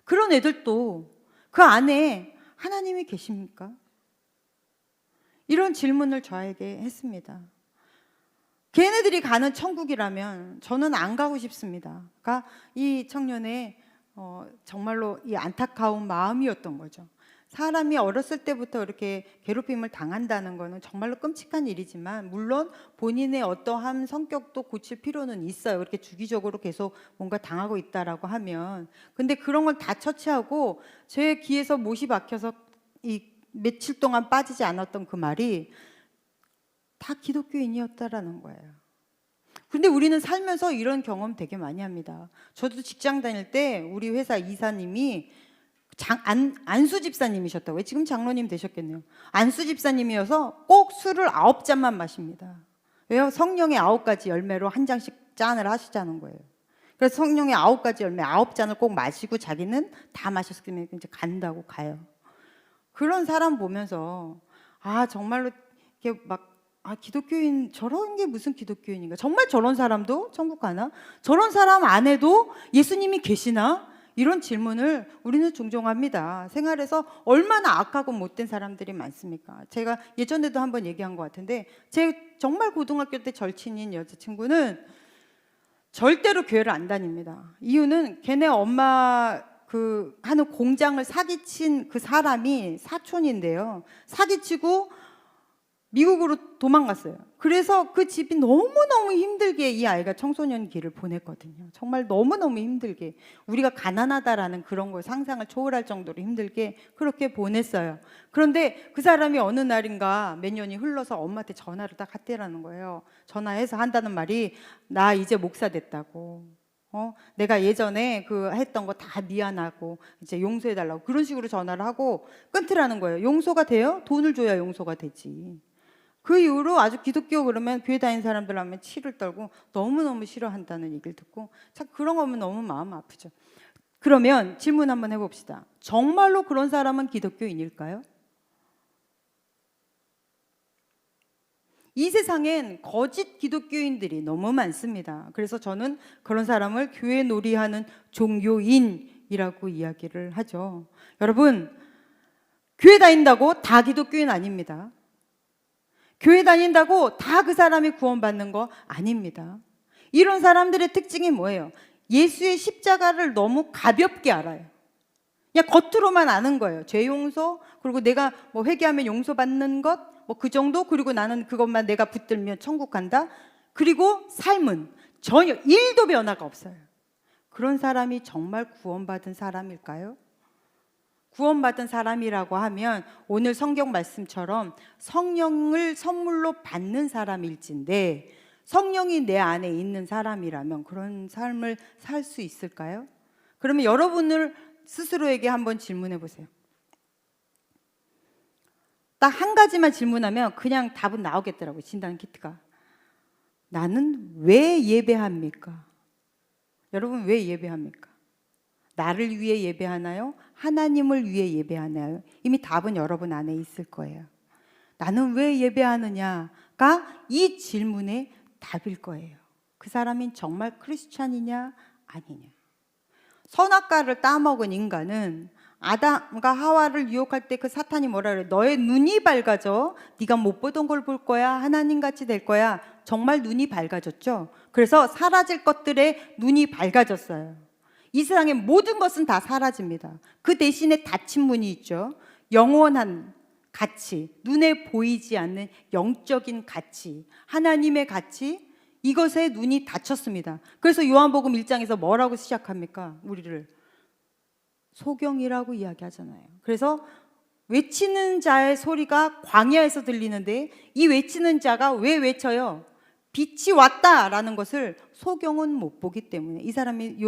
그런 애들도 그 안에 하나님이 계십니까? 이런 질문을 저에게 했습니다. 걔네들이 가는 천국이라면 저는 안 가고 싶습니다. 그러니까 이 청년의 정말로 이 안타까운 마음이었던 거죠. 사람이 어렸을 때부터 이렇게 괴롭힘을 당한다는 것은 정말로 끔찍한 일이지만 물론 본인의 어떠한 성격도 고칠 필요는 있어요. 그렇게 주기적으로 계속 뭔가 당하고 있다라고 하면. 근데 그런 걸 다 처치하고 제 귀에서 못이 박혀서 이 며칠 동안 빠지지 않았던 그 말이 다 기독교인이었다라는 거예요. 근데 우리는 살면서 이런 경험 되게 많이 합니다. 저도 직장 다닐 때 우리 회사 이사님이 안수 집사님이셨다고. 왜 지금 장로님 되셨겠네요. 안수 집사님이어서 꼭 술을 9잔만 마십니다. 왜요? 성령의 9가지 열매로 한 장씩 짠을 하시자는 거예요. 그래서 성령의 9가지 열매 9잔을 꼭 마시고 자기는 다 마셨으면 이제 간다고 가요. 그런 사람 보면서 정말로 이렇게 막 기독교인 저런 게 무슨 기독교인인가? 정말 저런 사람도 천국 가나? 저런 사람 안에도 예수님이 계시나? 이런 질문을 우리는 종종 합니다. 생활에서 얼마나 악하고 못된 사람들이 많습니까? 제가 예전에도 한번 얘기한 것 같은데 제 정말 고등학교 때 절친인 여자친구는 절대로 교회를 안 다닙니다. 이유는 걔네 엄마 그 하는 공장을 사기친 그 사람이 사촌인데요. 사기치고 미국으로 도망갔어요. 그래서 그 집이 너무너무 힘들게 이 아이가 청소년기를 보냈거든요. 정말 너무너무 힘들게, 우리가 가난하다라는 그런 걸 상상을 초월할 정도로 힘들게 그렇게 보냈어요. 그런데 그 사람이 어느 날인가 몇 년이 흘러서 엄마한테 전화를 딱 했대라는 거예요. 전화해서 한다는 말이, 나 이제 목사 됐다고, 내가 예전에 그 했던 거 다 미안하고 이제 용서해달라고, 그런 식으로 전화를 하고 끊더라는 거예요. 용서가 돼요? 돈을 줘야 용서가 되지. 그 이후로 아주 기독교, 그러면 교회 다니는 사람들 하면 치를 떨고 너무너무 싫어한다는 얘기를 듣고, 참 그런 거 보면 너무 마음 아프죠. 그러면 질문 한번 해봅시다. 정말로 그런 사람은 기독교인일까요? 이 세상엔 거짓 기독교인들이 너무 많습니다. 그래서 저는 그런 사람을 교회 놀이하는 종교인이라고 이야기를 하죠. 여러분, 교회 다닌다고 다 기독교인 아닙니다. 교회 다닌다고 다 그 사람이 구원받는 거 아닙니다. 이런 사람들의 특징이 뭐예요? 예수의 십자가를 너무 가볍게 알아요. 그냥 겉으로만 아는 거예요. 죄 용서, 그리고 내가 뭐 회개하면 용서받는 것, 뭐 그 정도, 그리고 나는 그것만 내가 붙들면 천국 간다. 그리고 삶은 전혀 1도 변화가 없어요. 그런 사람이 정말 구원받은 사람일까요? 구원받은 사람이라고 하면 오늘 성경 말씀처럼 성령을 선물로 받는 사람일진데, 성령이 내 안에 있는 사람이라면 그런 삶을 살 수 있을까요? 그러면 여러분을 스스로에게 한번 질문해 보세요. 딱 한 가지만 질문하면 그냥 답은 나오겠더라고요. 진단 키트가. 나는 왜 예배합니까? 여러분, 왜 예배합니까? 나를 위해 예배하나요? 하나님을 위해 예배하나요? 이미 답은 여러분 안에 있을 거예요. 나는 왜 예배하느냐가 이 질문의 답일 거예요. 그 사람이 정말 크리스찬이냐 아니냐. 선악과를 따먹은 인간은 아담과 하와를 유혹할 때 그 사탄이 뭐라 그래? 너의 눈이 밝아져. 네가 못 보던 걸 볼 거야. 하나님같이 될 거야. 정말 눈이 밝아졌죠. 그래서 사라질 것들의 눈이 밝아졌어요. 이 세상의 모든 것은 다 사라집니다. 그 대신에 닫힌 문이 있죠. 영원한 가치, 눈에 보이지 않는 영적인 가치, 하나님의 가치, 이것에 눈이 닫혔습니다. 그래서 요한복음 1장에서 뭐라고 시작합니까? 우리를 소경이라고 이야기하잖아요. 그래서 외치는 자의 소리가 광야에서 들리는데, 이 외치는 자가 왜 외쳐요? 빛이 왔다라는 것을 소경은 못 보기 때문에. 이 사람이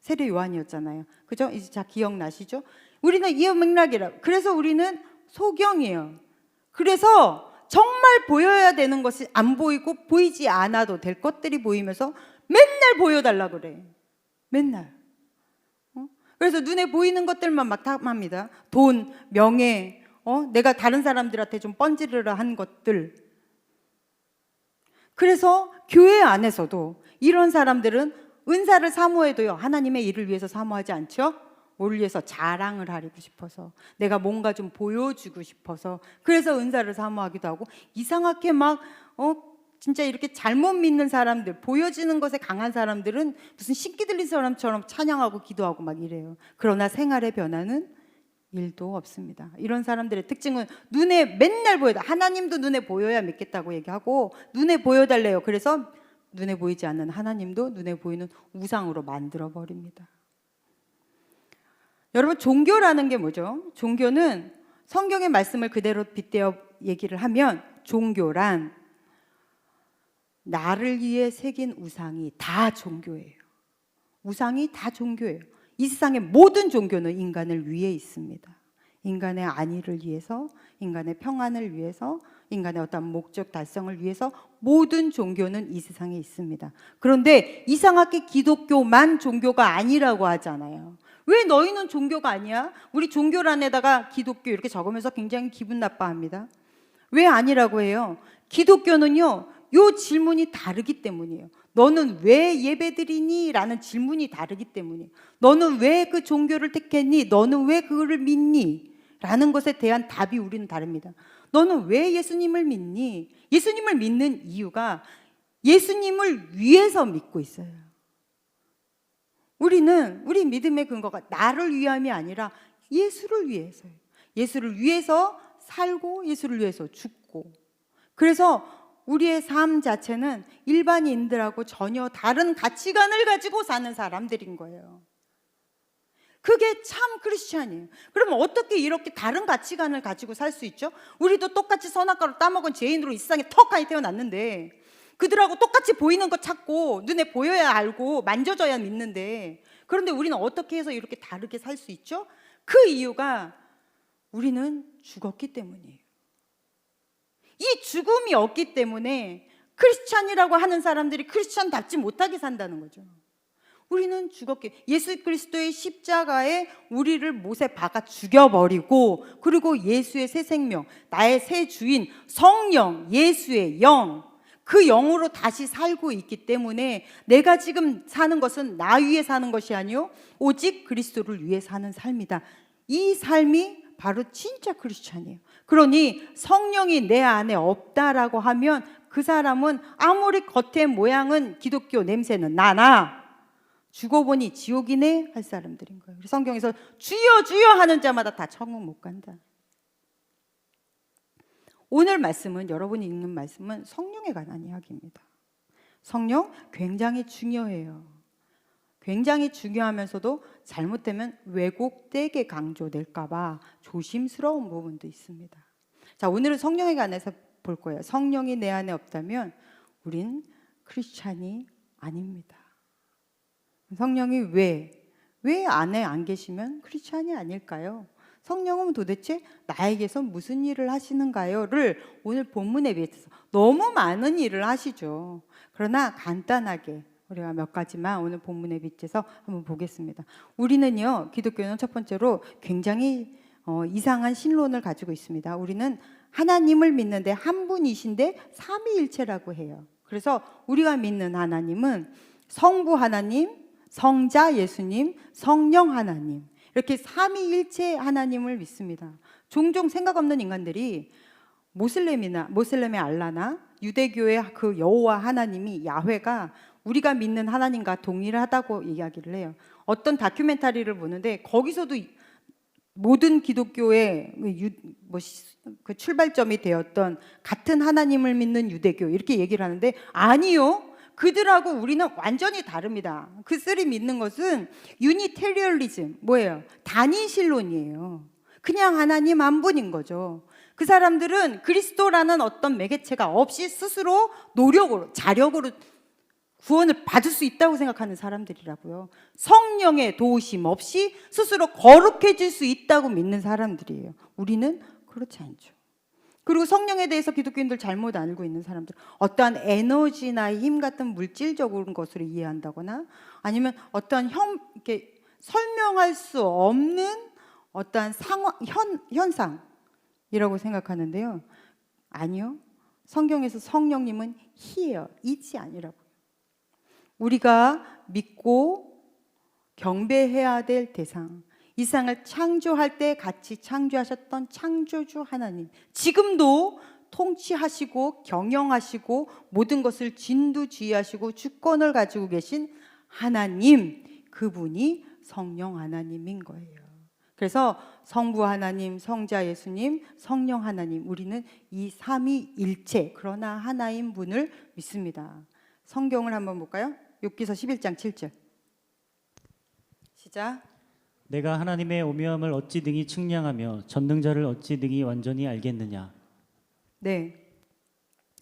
세례 요한이었잖아요. 그죠? 이제 자 기억나시죠? 우리는 이 맥락이라. 그래서 우리는 소경이에요. 그래서 정말 보여야 되는 것이 안 보이고 보이지 않아도 될 것들이 보이면서 맨날 보여달라 그래. 맨날. 그래서 눈에 보이는 것들만 막 탐합니다. 돈, 명예, 내가 다른 사람들한테 좀 번지르르 한 것들. 그래서 교회 안에서도 이런 사람들은 은사를 사모해도요, 하나님의 일을 위해서 사모하지 않죠? 뭘 위해서? 자랑을 하고 싶어서, 내가 뭔가 좀 보여주고 싶어서, 그래서 은사를 사모하기도 하고, 이상하게 막 진짜 이렇게 잘못 믿는 사람들, 보여지는 것에 강한 사람들은 무슨 신기 들린 사람처럼 찬양하고 기도하고 막 이래요. 그러나 생활의 변화는 1도 없습니다. 이런 사람들의 특징은 눈에 맨날 보여다. 하나님도 눈에 보여야 믿겠다고 얘기하고, 눈에 보여달래요. 그래서 눈에 보이지 않는 하나님도 눈에 보이는 우상으로 만들어버립니다. 여러분, 종교라는 게 뭐죠? 종교는 성경의 말씀을 그대로 빗대어 얘기를 하면, 종교란 나를 위해 새긴 우상이 다 종교예요. 우상이 다 종교예요. 이 세상의 모든 종교는 인간을 위해 있습니다. 인간의 안위를 위해서, 인간의 평안을 위해서, 인간의 어떤 목적 달성을 위해서 모든 종교는 이 세상에 있습니다. 그런데 이상하게 기독교만 종교가 아니라고 하잖아요. 왜 너희는 종교가 아니야? 우리 종교란에다가 기독교 이렇게 적으면서 굉장히 기분 나빠합니다. 왜 아니라고 해요? 기독교는요, 요 질문이 다르기 때문이에요. 너는 왜 예배드리니? 라는 질문이 다르기 때문이에요. 너는 왜 그 종교를 택했니? 너는 왜 그거를 믿니? 라는 것에 대한 답이 우리는 다릅니다. 너는 왜 예수님을 믿니? 예수님을 믿는 이유가 예수님을 위해서 믿고 있어요. 우리는 우리 믿음의 근거가 나를 위함이 아니라 예수를 위해서예요. 예수를 위해서 살고 예수를 위해서 죽고, 그래서 우리의 삶 자체는 일반인들하고 전혀 다른 가치관을 가지고 사는 사람들인 거예요. 그게 참 크리스찬이에요. 그러면 어떻게 이렇게 다른 가치관을 가지고 살 수 있죠? 우리도 똑같이 선악과를 따먹은 죄인으로 이 세상에 턱하니 태어났는데 그들하고 똑같이 보이는 거 찾고 눈에 보여야 알고 만져져야 믿는데, 그런데 우리는 어떻게 해서 이렇게 다르게 살 수 있죠? 그 이유가 우리는 죽었기 때문이에요. 이 죽음이 없기 때문에 크리스찬이라고 하는 사람들이 크리스찬답지 못하게 산다는 거죠. 우리는 죽었기, 예수 그리스도의 십자가에 우리를 못에 박아 죽여버리고, 그리고 예수의 새 생명, 나의 새 주인 성령, 예수의 영, 그 영으로 다시 살고 있기 때문에 내가 지금 사는 것은 나 위에 사는 것이 아니요 오직 그리스도를 위해 사는 삶이다. 이 삶이 바로 진짜 크리스찬이에요. 그러니 성령이 내 안에 없다라고 하면 그 사람은 아무리 겉의 모양은 기독교 냄새는 나나 죽어보니 지옥이네 할 사람들인 거예요. 성경에서 주여 주여 하는 자마다 다 천국 못 간다. 오늘 말씀은, 여러분이 읽는 말씀은 성령에 관한 이야기입니다. 성령 굉장히 중요해요. 굉장히 중요하면서도 잘못되면 왜곡되게 강조될까 봐 조심스러운 부분도 있습니다. 자, 오늘은 성령에 관해서 볼 거예요. 성령이 내 안에 없다면 우린 크리스찬이 아닙니다. 성령이 왜 안에 안 계시면 크리스찬이 아닐까요? 성령은 도대체 나에게서 무슨 일을 하시는가요?를 오늘 본문에 비해서 너무 많은 일을 하시죠. 그러나 간단하게 우리가 몇 가지만 오늘 본문에 비춰서 한번 보겠습니다. 우리는요, 기독교는 첫 번째로 굉장히 이상한 신론을 가지고 있습니다. 우리는 하나님을 믿는데 한 분이신데 삼위일체라고 해요. 그래서 우리가 믿는 하나님은 성부 하나님, 성자 예수님, 성령 하나님, 이렇게 삼위일체 하나님을 믿습니다. 종종 생각 없는 인간들이 모슬렘의 알라나 유대교의 그 여호와 하나님이 야훼가 우리가 믿는 하나님과 동일하다고 이야기를 해요. 어떤 다큐멘터리를 보는데 거기서도 모든 기독교의 그 출발점이 되었던 같은 하나님을 믿는 유대교 이렇게 얘기를 하는데, 아니요, 그들하고 우리는 완전히 다릅니다. 그들이 믿는 것은 유니테리얼리즘, 뭐예요? 단위신론이에요. 그냥 하나님 한 분인 거죠. 그 사람들은 그리스도라는 어떤 매개체가 없이 스스로 노력으로, 자력으로 구원을 받을 수 있다고 생각하는 사람들이라고요. 성령의 도우심 없이 스스로 거룩해질 수 있다고 믿는 사람들이에요. 우리는 그렇지 않죠. 그리고 성령에 대해서 기독교인들 잘못 알고 있는 사람들, 어떠한 에너지나 힘 같은 물질적인 것으로 이해한다거나 아니면 어떠한 이렇게 설명할 수 없는 어떠한 현상이라고 생각하는데요. 아니요. 성경에서 성령님은 He예요. Is이 아니라고요. 우리가 믿고 경배해야 될 대상, 이 세상을 창조할 때 같이 창조하셨던 창조주 하나님, 지금도 통치하시고 경영하시고 모든 것을 진두지휘하시고 주권을 가지고 계신 하나님, 그분이 성령 하나님인 거예요. 그래서 성부 하나님, 성자 예수님, 성령 하나님, 우리는 이 삼위일체 그러나 하나인 분을 믿습니다. 성경을 한번 볼까요? 욥기서 11장 7절 시작. 내가 하나님의 오묘함을 어찌 능히 측량하며 전능자를 어찌 능히 완전히 알겠느냐. 네,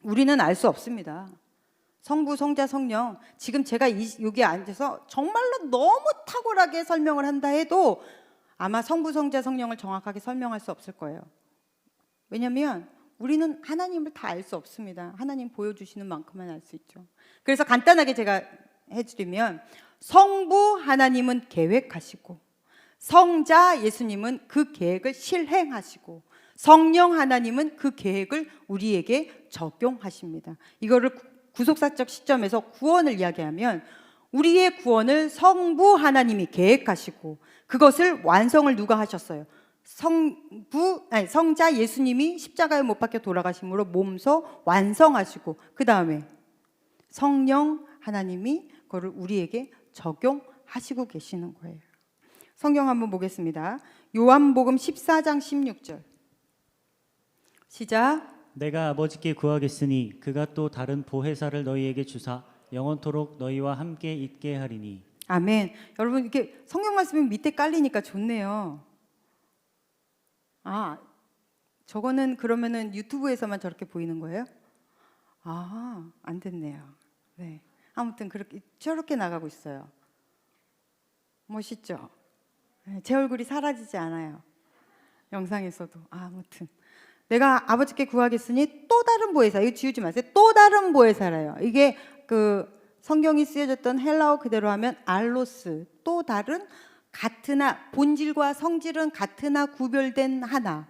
우리는 알 수 없습니다. 성부, 성자, 성령, 지금 제가 여기 앉아서 정말로 너무 탁월하게 설명을 한다 해도 아마 성부, 성자, 성령을 정확하게 설명할 수 없을 거예요. 왜냐하면 우리는 하나님을 다 알 수 없습니다. 하나님 보여주시는 만큼만 알 수 있죠. 그래서 간단하게 제가 해드리면, 성부 하나님은 계획하시고 성자 예수님은 그 계획을 실행하시고 성령 하나님은 그 계획을 우리에게 적용하십니다. 이거를 구속사적 시점에서 구원을 이야기하면 우리의 구원을 성부 하나님이 계획하시고 그것을 완성을 누가 하셨어요? 성자 예수님이 십자가에 못 박혀 돌아가심으로 몸소 완성하시고, 그 다음에 성령 하나님이 그거를 우리에게 적용하시고 계시는 거예요. 성경 한번 보겠습니다. 요한복음 14장 16절 시작. 내가 아버지께 구하겠으니 그가 또 다른 보혜사를 너희에게 주사 영원토록 너희와 함께 있게 하리니. 아멘. 여러분 이렇게 성경 말씀이 밑에 깔리니까 좋네요. 아, 저거는 그러면은 유튜브에서만 저렇게 보이는 거예요? 아, 안 됐네요. 네. 아무튼 그렇게 저렇게 나가고 있어요. 멋있죠? 네, 제 얼굴이 사라지지 않아요. 영상에서도. 아무튼 내가 아버지께 구하겠으니 또 다른 보혜사, 이거 지우지 마세요. 또 다른 보혜사래요. 이게 그 성경이 쓰여졌던 헬라어 그대로 하면 알로스, 또 다른, 같으나, 본질과 성질은 같으나 구별된 하나.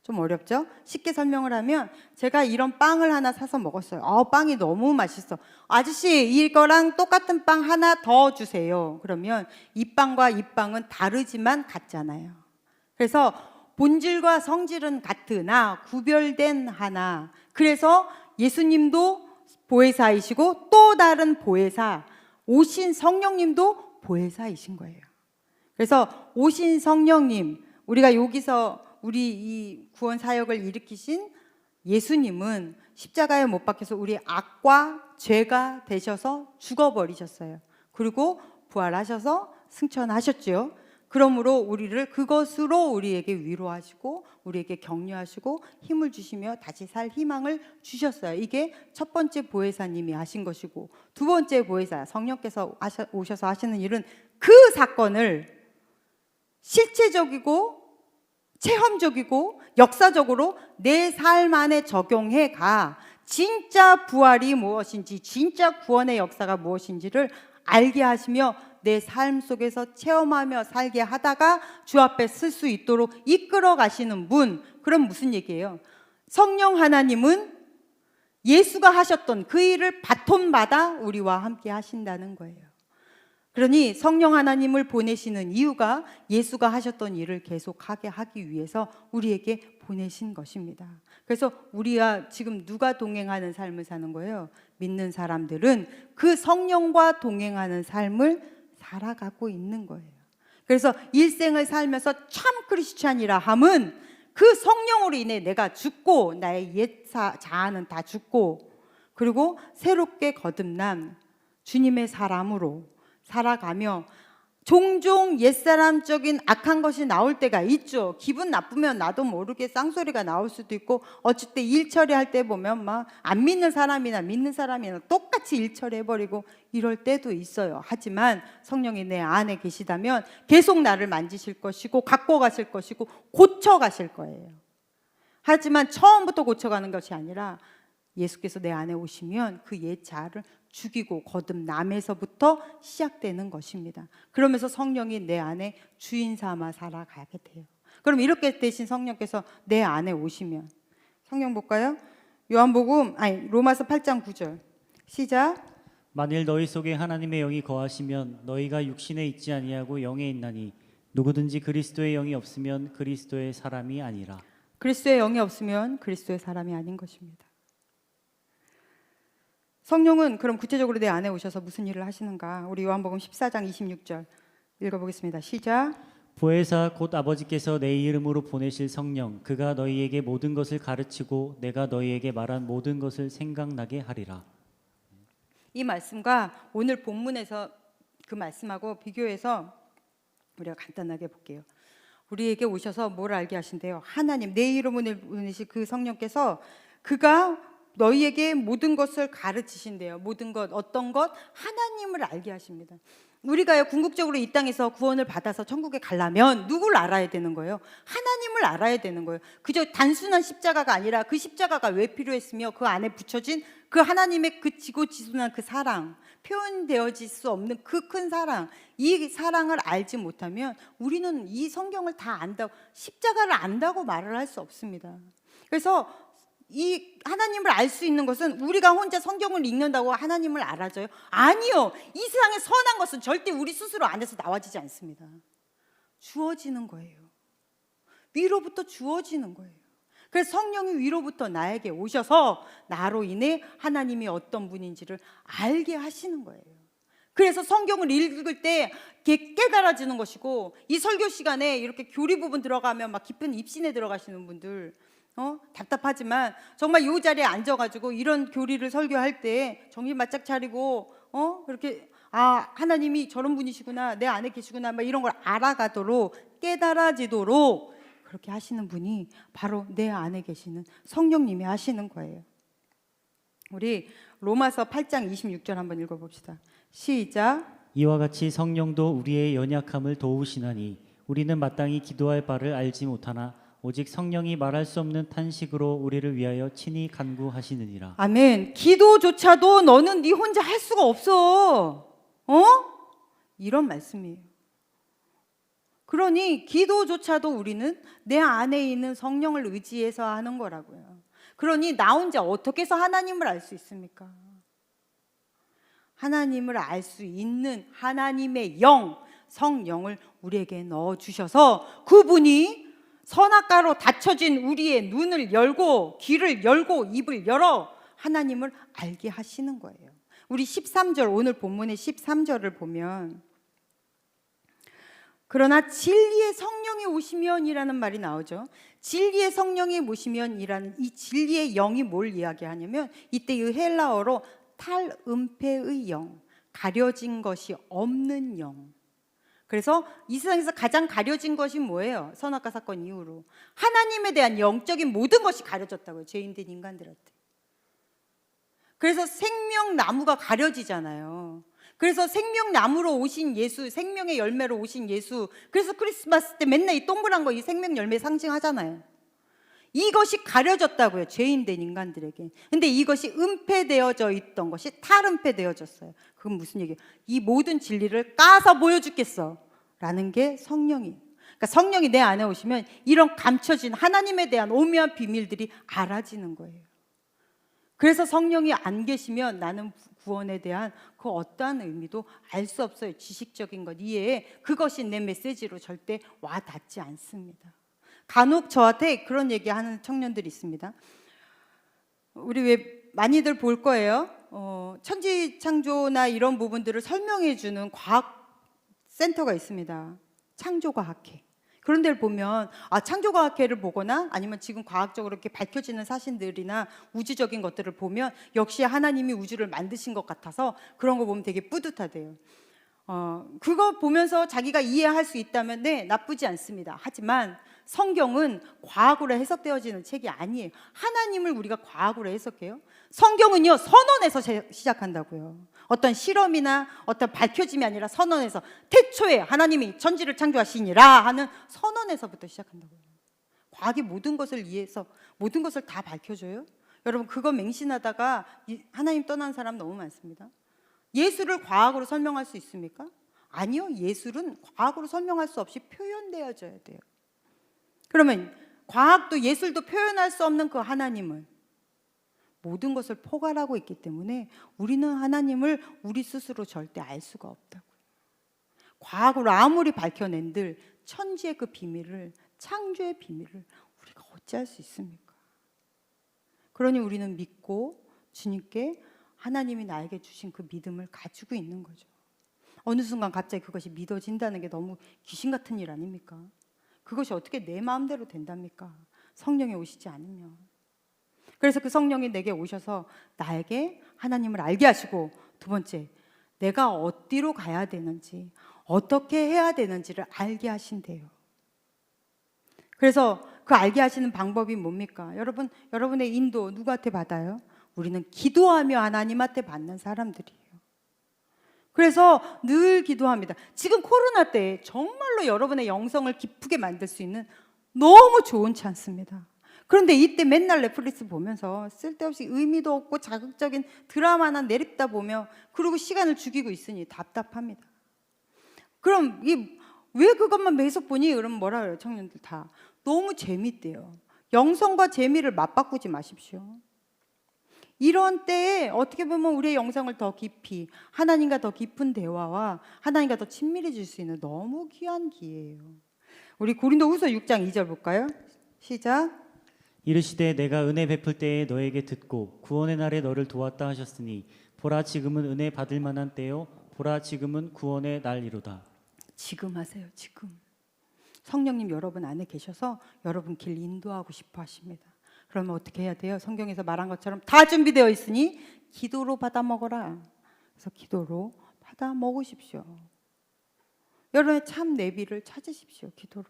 좀 어렵죠? 쉽게 설명을 하면 제가 이런 빵을 하나 사서 먹었어요. 빵이 너무 맛있어. 아저씨, 이거랑 똑같은 빵 하나 더 주세요. 그러면 이 빵과 이 빵은 다르지만 같잖아요. 그래서 본질과 성질은 같으나 구별된 하나. 그래서 예수님도 보혜사이시고 또 다른 보혜사, 오신 성령님도 보혜사이신 거예요. 그래서 오신 성령님, 우리가 여기서 우리 이 구원 사역을 일으키신 예수님은 십자가에 못 박혀서 우리 악과 죄가 되셔서 죽어버리셨어요. 그리고 부활하셔서 승천하셨죠. 그러므로 우리를 그것으로 우리에게 위로하시고 우리에게 격려하시고 힘을 주시며 다시 살 희망을 주셨어요. 이게 첫 번째 보혜사님이 하신 것이고, 두 번째 보혜사 성령께서 오셔서 하시는 일은 그 사건을 실체적이고 체험적이고 역사적으로 내 삶 안에 적용해 가 진짜 부활이 무엇인지, 진짜 구원의 역사가 무엇인지를 알게 하시며 내 삶 속에서 체험하며 살게 하다가 주 앞에 쓸 수 있도록 이끌어 가시는 분. 그럼 무슨 얘기예요? 성령 하나님은 예수가 하셨던 그 일을 바톤받아 우리와 함께 하신다는 거예요. 그러니 성령 하나님을 보내시는 이유가 예수가 하셨던 일을 계속하게 하기 위해서 우리에게 보내신 것입니다. 그래서 우리가 지금 누가 동행하는 삶을 사는 거예요? 믿는 사람들은 그 성령과 동행하는 삶을 살아가고 있는 거예요. 그래서 일생을 살면서 참 크리스찬이라 함은 그 성령으로 인해 내가 죽고 나의 옛 자아는 다 죽고 그리고 새롭게 거듭난 주님의 사람으로 살아가며 종종 옛사람적인 악한 것이 나올 때가 있죠. 기분 나쁘면 나도 모르게 쌍소리가 나올 수도 있고, 어쩔 때 일 처리할 때 보면 막 안 믿는 사람이나 믿는 사람이나 똑같이 일 처리해버리고 이럴 때도 있어요. 하지만 성령이 내 안에 계시다면 계속 나를 만지실 것이고 갖고 가실 것이고 고쳐가실 거예요. 하지만 처음부터 고쳐가는 것이 아니라 예수께서 내 안에 오시면 그 옛 자아를 죽이고 거듭남에서부터 시작되는 것입니다. 그러면서 성령이 내 안에 주인 삼아 살아가게 돼요. 그럼 이렇게 되신 성령께서 내 안에 오시면, 성경 볼까요? 로마서 8장 9절 시작. 만일 너희 속에 하나님의 영이 거하시면 너희가 육신에 있지 아니하고 영에 있나니 누구든지 그리스도의 영이 없으면 그리스도의 사람이 아니라. 그리스도의 영이 없으면 그리스도의 사람이 아닌 것입니다. 성령은 그럼 구체적으로 내 안에 오셔서 무슨 일을 하시는가? 우리 요한복음 14장 26절 읽어보겠습니다. 시작. 보혜사 곧 아버지께서 내 이름으로 보내실 성령, 그가 너희에게 모든 것을 가르치고 내가 너희에게 말한 모든 것을 생각나게 하리라. 이 말씀과 오늘 본문에서 그 말씀하고 비교해서 우리가 간단하게 볼게요. 우리에게 오셔서 뭘 알게 하신대요? 하나님, 내 이름으로 보내실 그 성령께서 그가 너희에게 모든 것을 가르치신대요. 모든 것, 어떤 것? 하나님을 알게 하십니다. 우리가요, 궁극적으로 이 땅에서 구원을 받아서 천국에 가려면 누구를 알아야 되는 거예요? 하나님을 알아야 되는 거예요. 그저 단순한 십자가가 아니라 그 십자가가 왜 필요했으며 그 안에 붙여진 그 하나님의 그 지고지순한 그 사랑, 표현되어질 수 없는 그 큰 사랑, 이 사랑을 알지 못하면 우리는 이 성경을 다 안다고, 십자가를 안다고 말을 할 수 없습니다. 그래서 이 하나님을 알 수 있는 것은 우리가 혼자 성경을 읽는다고 하나님을 알아져요? 아니요. 이 세상에 선한 것은 절대 우리 스스로 안에서 나와지지 않습니다. 주어지는 거예요. 위로부터 주어지는 거예요. 그래서 성령이 위로부터 나에게 오셔서 나로 인해 하나님이 어떤 분인지를 알게 하시는 거예요. 그래서 성경을 읽을 때 깨달아지는 것이고, 이 설교 시간에 이렇게 교리 부분 들어가면 막 깊은 입신에 들어가시는 분들, 답답하지만 정말 이 자리에 앉아가지고 이런 교리를 설교할 때 정신 바짝 차리고 그렇게 하나님이 저런 분이시구나, 내 안에 계시구나, 막 이런 걸 알아가도록 깨달아지도록 그렇게 하시는 분이 바로 내 안에 계시는 성령님이 하시는 거예요. 우리 로마서 8장 26절 한번 읽어봅시다. 시작. 이와 같이 성령도 우리의 연약함을 도우시나니 우리는 마땅히 기도할 바를 알지 못하나 오직 성령이 말할 수 없는 탄식으로 우리를 위하여 친히 간구하시느니라. 아멘. 기도조차도 너는 네 혼자 할 수가 없어. 이런 말씀이에요. 그러니 기도조차도 우리는 내 안에 있는 성령을 의지해서 하는 거라고요. 그러니 나 혼자 어떻게 해서 하나님을 알 수 있습니까? 하나님을 알 수 있는 하나님의 영, 성령을 우리에게 넣어주셔서 그분이 선악과로 닫혀진 우리의 눈을 열고 귀를 열고 입을 열어 하나님을 알게 하시는 거예요. 우리 13절, 오늘 본문의 13절을 보면 그러나 진리의 성령이 오시면이라는 말이 나오죠. 진리의 성령이 오시면이라는 이 진리의 영이 뭘 이야기하냐면 이때 이 헬라어로 탈은폐의 영, 가려진 것이 없는 영. 그래서 이 세상에서 가장 가려진 것이 뭐예요? 선악과 사건 이후로 하나님에 대한 영적인 모든 것이 가려졌다고요. 죄인된 인간들한테. 그래서 생명나무가 가려지잖아요. 그래서 생명나무로 오신 예수, 생명의 열매로 오신 예수. 그래서 크리스마스 때 맨날 이 동그란 거 이 생명 열매 상징하잖아요. 이것이 가려졌다고요. 죄인된 인간들에게. 근데 이것이 은폐되어져 있던 것이 탈은폐되어졌어요. 그건 무슨 얘기예요? 이 모든 진리를 까서 보여주겠어 라는 게 성령이에요. 그러니까 성령이 내 안에 오시면 이런 감춰진 하나님에 대한 오묘한 비밀들이 알아지는 거예요. 그래서 성령이 안 계시면 나는 구원에 대한 그 어떠한 의미도 알 수 없어요. 지식적인 것 이외에 그것이 내 메시지로 절대 와 닿지 않습니다. 간혹 저한테 그런 얘기하는 청년들이 있습니다. 우리 왜 많이들 볼 거예요. 천지창조나 이런 부분들을 설명해 주는 과학 센터가 있습니다. 창조과학회. 그런 데를 보면 창조과학회를 보거나 아니면 지금 과학적으로 이렇게 밝혀지는 사실들이나 우주적인 것들을 보면 역시 하나님이 우주를 만드신 것 같아서 그런 거 보면 되게 뿌듯하대요. 그거 보면서 자기가 이해할 수 있다면 네, 나쁘지 않습니다. 하지만 성경은 과학으로 해석되어지는 책이 아니에요. 하나님을 우리가 과학으로 해석해요? 성경은요, 선언에서 시작한다고요. 어떤 실험이나 어떤 밝혀짐이 아니라 선언에서 태초에 하나님이 천지를 창조하시니라 하는 선언에서부터 시작한다고요. 과학이 모든 것을 이해해서 모든 것을 다 밝혀줘요? 여러분 그거 맹신하다가 하나님 떠난 사람 너무 많습니다. 예술을 과학으로 설명할 수 있습니까? 아니요. 예술은 과학으로 설명할 수 없이 표현되어져야 돼요. 그러면 과학도 예술도 표현할 수 없는 그 하나님은 모든 것을 포괄하고 있기 때문에 우리는 하나님을 우리 스스로 절대 알 수가 없다고요. 과학으로 아무리 밝혀낸들 천지의 그 비밀을, 창조의 비밀을 우리가 어찌할 수 있습니까? 그러니 우리는 믿고 주님께 하나님이 나에게 주신 그 믿음을 가지고 있는 거죠. 어느 순간 갑자기 그것이 믿어진다는 게 너무 귀신 같은 일 아닙니까? 그것이 어떻게 내 마음대로 된답니까? 성령이 오시지 않으면. 그래서 그 성령이 내게 오셔서 나에게 하나님을 알게 하시고, 두 번째, 내가 어디로 가야 되는지, 어떻게 해야 되는지를 알게 하신대요. 그래서 그 알게 하시는 방법이 뭡니까? 여러분, 여러분의 인도 누구한테 받아요? 우리는 기도하며 하나님한테 받는 사람들이에요. 그래서 늘 기도합니다. 지금 코로나 때 정말로 여러분의 영성을 기쁘게 만들 수 있는 너무 좋은 찬스입니다. 그런데 이때 맨날 넷플릭스 보면서 쓸데없이 의미도 없고 자극적인 드라마나 내립다 보며 그리고 시간을 죽이고 있으니 답답합니다. 그럼 왜 그것만 계속 보니? 그럼 뭐라 그래요? 청년들 다 너무 재밌대요. 영성과 재미를 맞바꾸지 마십시오. 이런 때에 어떻게 보면 우리의 영성을 더 깊이, 하나님과 더 깊은 대화와 하나님과 더 친밀해질 수 있는 너무 귀한 기회예요. 우리 고린도후서 6장 2절 볼까요? 시작. 이르시되 내가 은혜 베풀 때에 너에게 듣고 구원의 날에 너를 도왔다 하셨으니 보라 지금은 은혜 받을 만한 때요 보라 지금은 구원의 날이로다. 지금 하세요. 지금. 성령님 여러분 안에 계셔서 여러분 길 인도하고 싶어 하십니다. 그러면 어떻게 해야 돼요? 성경에서 말한 것처럼 다 준비되어 있으니 기도로 받아 먹어라. 그래서 기도로 받아 먹으십시오. 여러분의 참 내비를 찾으십시오. 기도로.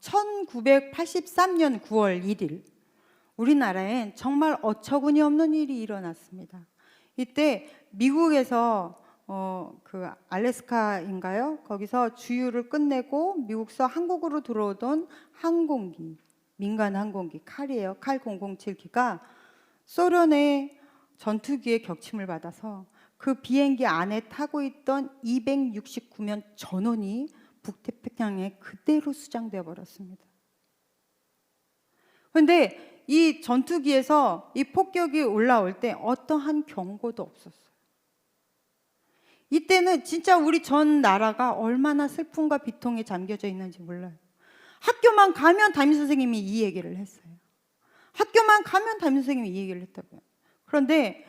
1983년 9월 1일 우리나라엔 정말 어처구니 없는 일이 일어났습니다. 이때 미국에서 그 알래스카인가요? 거기서 주유를 끝내고 미국서 한국으로 들어오던 항공기, 민간 항공기 칼이에요. 칼 007기가 소련의 전투기에 격침을 받아서 그 비행기 안에 타고 있던 269명 전원이 북태평양에 그대로 수장되어 버렸습니다. 그런데 이 전투기에서 이 폭격이 올라올 때 어떠한 경고도 없었어요. 이때는 진짜 우리 전 나라가 얼마나 슬픔과 비통에 잠겨져 있는지 몰라요. 학교만 가면 담임 선생님이 이 얘기를 했어요. 학교만 가면 담임 선생님이 이 얘기를 했다고요. 그런데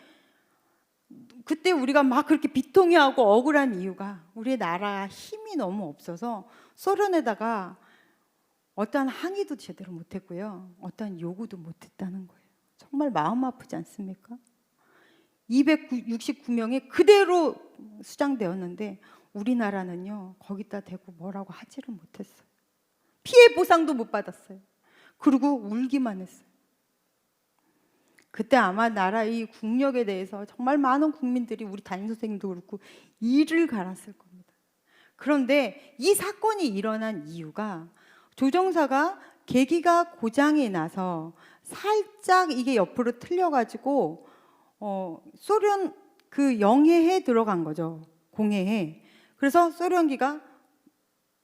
그때 우리가 막 그렇게 비통해하고 억울한 이유가 우리 나라 힘이 너무 없어서 소련에다가 어떠한 항의도 제대로 못했고요. 어떠한 요구도 못했다는 거예요. 정말 마음 아프지 않습니까? 269명이 그대로 수장되었는데 우리나라는요 거기다 대고 뭐라고 하지를 못했어요. 피해 보상도 못 받았어요. 그리고 울기만 했어요. 그때 아마 나라 이 국력에 대해서 정말 많은 국민들이 우리 담임 선생님도 그렇고 이를 갈았을 겁니다. 그런데 이 사건이 일어난 이유가 조종사가 계기가 고장이 나서 살짝 이게 옆으로 틀려가지고 소련 그 영해에 들어간 거죠. 공해에. 그래서 소련기가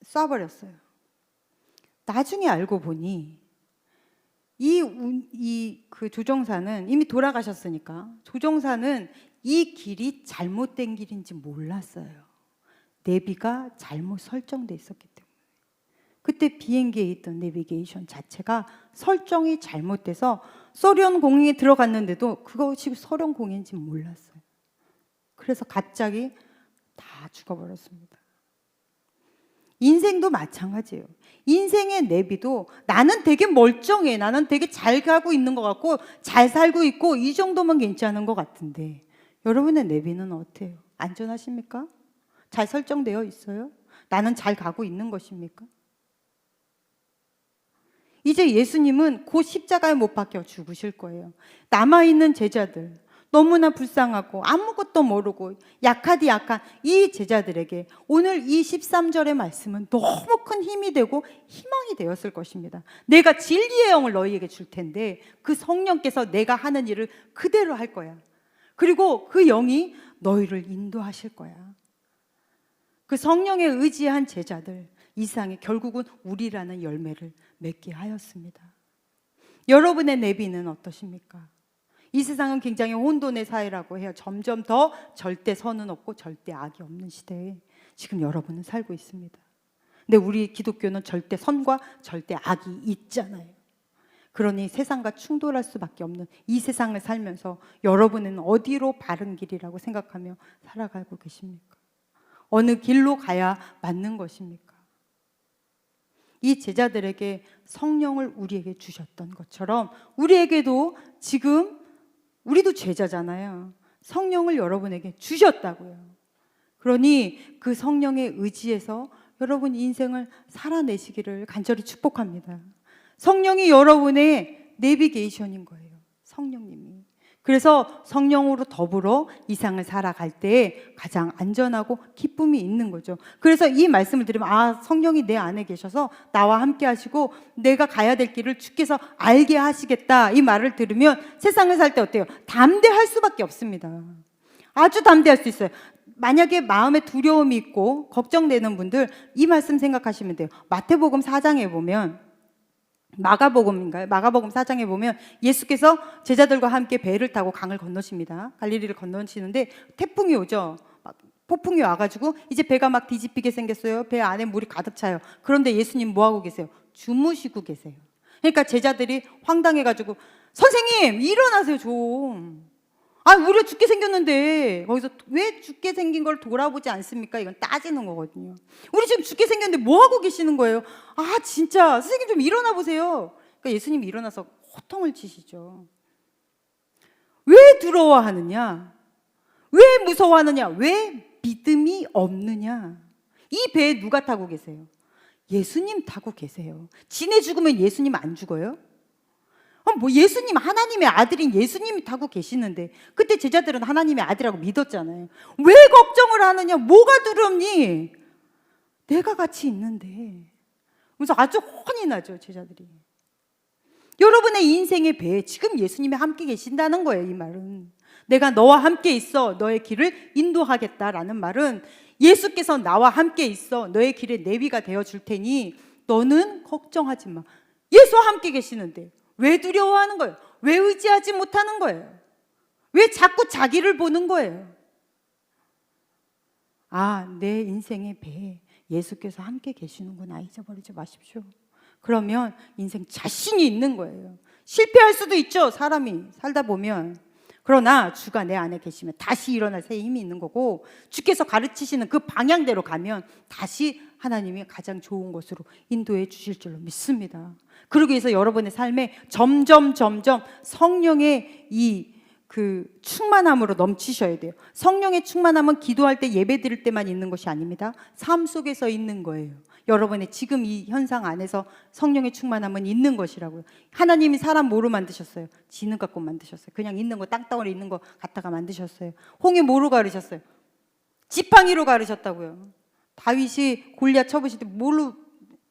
쏴버렸어요. 나중에 알고 보니 그 조종사는 이미 돌아가셨으니까 조종사는 이 길이 잘못된 길인지 몰랐어요. 내비가 잘못 설정돼 있었기 때문에. 그때 비행기에 있던 내비게이션 자체가 설정이 잘못돼서 소련 공항에 들어갔는데도 그것이 소련 공항인지 몰랐어요. 그래서 갑자기 다 죽어버렸습니다. 인생도 마찬가지예요. 인생의 내비도 나는 되게 멀쩡해. 나는 되게 잘 가고 있는 것 같고 잘 살고 있고 이 정도면 괜찮은 것 같은데 여러분의 내비는 어때요? 안전하십니까? 잘 설정되어 있어요? 나는 잘 가고 있는 것입니까? 이제 예수님은 곧 십자가에 못 박혀 죽으실 거예요. 남아있는 제자들 너무나 불쌍하고 아무것도 모르고 약하디 약한 이 제자들에게 오늘 이 13절의 말씀은 너무 큰 힘이 되고 희망이 되었을 것입니다. 내가 진리의 영을 너희에게 줄 텐데 그 성령께서 내가 하는 일을 그대로 할 거야. 그리고 그 영이 너희를 인도하실 거야. 그 성령에 의지한 제자들 이 세상에 결국은 우리라는 열매를 맺게 하였습니다. 여러분의 내비는 어떠십니까? 이 세상은 굉장히 혼돈의 사회라고 해요. 점점 더 절대 선은 없고 절대 악이 없는 시대에 지금 여러분은 살고 있습니다. 근데 우리 기독교는 절대 선과 절대 악이 있잖아요. 그러니 세상과 충돌할 수밖에 없는 이 세상을 살면서 여러분은 어디로 바른 길이라고 생각하며 살아가고 계십니까? 어느 길로 가야 맞는 것입니까? 이 제자들에게 성령을 우리에게 주셨던 것처럼 우리에게도 지금 우리도 제자잖아요. 성령을 여러분에게 주셨다고요. 그러니 그 성령에 의지해서 여러분 인생을 살아내시기를 간절히 축복합니다. 성령이 여러분의 내비게이션인 거예요. 성령님이. 그래서 성령으로 더불어 이 세상을 살아갈 때 가장 안전하고 기쁨이 있는 거죠. 그래서 이 말씀을 들으면 성령이 내 안에 계셔서 나와 함께 하시고 내가 가야 될 길을 주께서 알게 하시겠다 이 말을 들으면 세상을 살 때 어때요? 담대할 수밖에 없습니다. 아주 담대할 수 있어요. 만약에 마음에 두려움이 있고 걱정되는 분들 이 말씀 생각하시면 돼요. 마태복음 4장에 보면 마가복음인가요? 마가복음 4장에 보면 예수께서 제자들과 함께 배를 타고 강을 건너십니다. 갈릴리를 건너시는데 태풍이 오죠. 폭풍이 와가지고 이제 배가 막 뒤집히게 생겼어요. 배 안에 물이 가득 차요. 그런데 예수님 뭐 하고 계세요? 주무시고 계세요. 그러니까 제자들이 황당해가지고 선생님 일어나세요 좀. 우리가 죽게 생겼는데 거기서 왜 죽게 생긴 걸 돌아보지 않습니까? 이건 따지는 거거든요. 우리 지금 죽게 생겼는데 뭐 하고 계시는 거예요? 진짜 선생님 좀 일어나 보세요. 그러니까 예수님이 일어나서 호통을 치시죠. 왜 두려워하느냐? 왜 무서워하느냐? 왜 믿음이 없느냐? 이 배에 누가 타고 계세요? 예수님 타고 계세요. 지네 죽으면 예수님 안 죽어요? 뭐 예수님, 하나님의 아들인 예수님이 타고 계시는데 그때 제자들은 하나님의 아들이라고 믿었잖아요. 왜 걱정을 하느냐? 뭐가 두렵니? 내가 같이 있는데. 그래서 아주 혼이 나죠, 제자들이. 여러분의 인생의 배에 지금 예수님이 함께 계신다는 거예요. 이 말은 내가 너와 함께 있어 너의 길을 인도하겠다라는 말은 예수께서 나와 함께 있어 너의 길에 내비가 되어 줄 테니 너는 걱정하지 마. 예수와 함께 계시는데 왜 두려워하는 거예요? 왜 의지하지 못하는 거예요? 왜 자꾸 자기를 보는 거예요? 아, 내 인생의 배에 예수께서 함께 계시는구나. 잊어버리지 마십시오. 그러면 인생 자신이 있는 거예요. 실패할 수도 있죠, 사람이 살다 보면. 그러나 주가 내 안에 계시면 다시 일어날 새 힘이 있는 거고, 주께서 가르치시는 그 방향대로 가면 다시 하나님이 가장 좋은 곳으로 인도해 주실 줄로 믿습니다. 그러기 위해서 여러분의 삶에 점점 성령의 그 충만함으로 넘치셔야 돼요. 성령의 충만함은 기도할 때, 예배 드릴 때만 있는 것이 아닙니다. 삶 속에서 있는 거예요. 여러분의 지금 이 현상 안에서 성령의 충만함은 있는 것이라고요. 하나님이 사람 뭐로 만드셨어요? 지능 갖고 만드셨어요. 그냥 있는 거, 땅덩어리 있는 거 갖다가 만드셨어요. 홍해 뭐로 가르셨어요? 지팡이로 가르셨다고요. 다윗이 골리앗 쳐부실 때 뭘로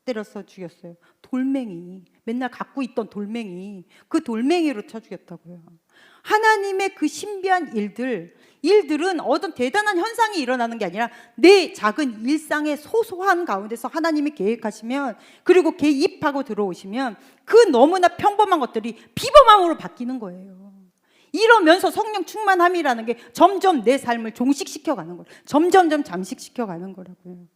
때려서 죽였어요? 돌멩이. 맨날 갖고 있던 돌멩이. 그 돌멩이로 쳐 죽였다고요. 하나님의 그 신비한 일들은 어떤 대단한 현상이 일어나는 게 아니라 내 작은 일상의 소소한 가운데서 하나님이 계획하시면, 그리고 개입하고 들어오시면 그 너무나 평범한 것들이 비범함으로 바뀌는 거예요. 이러면서 성령 충만함이라는 게 점점 내 삶을 종식시켜가는 거예요. 점점 잠식시켜가는 거라고요.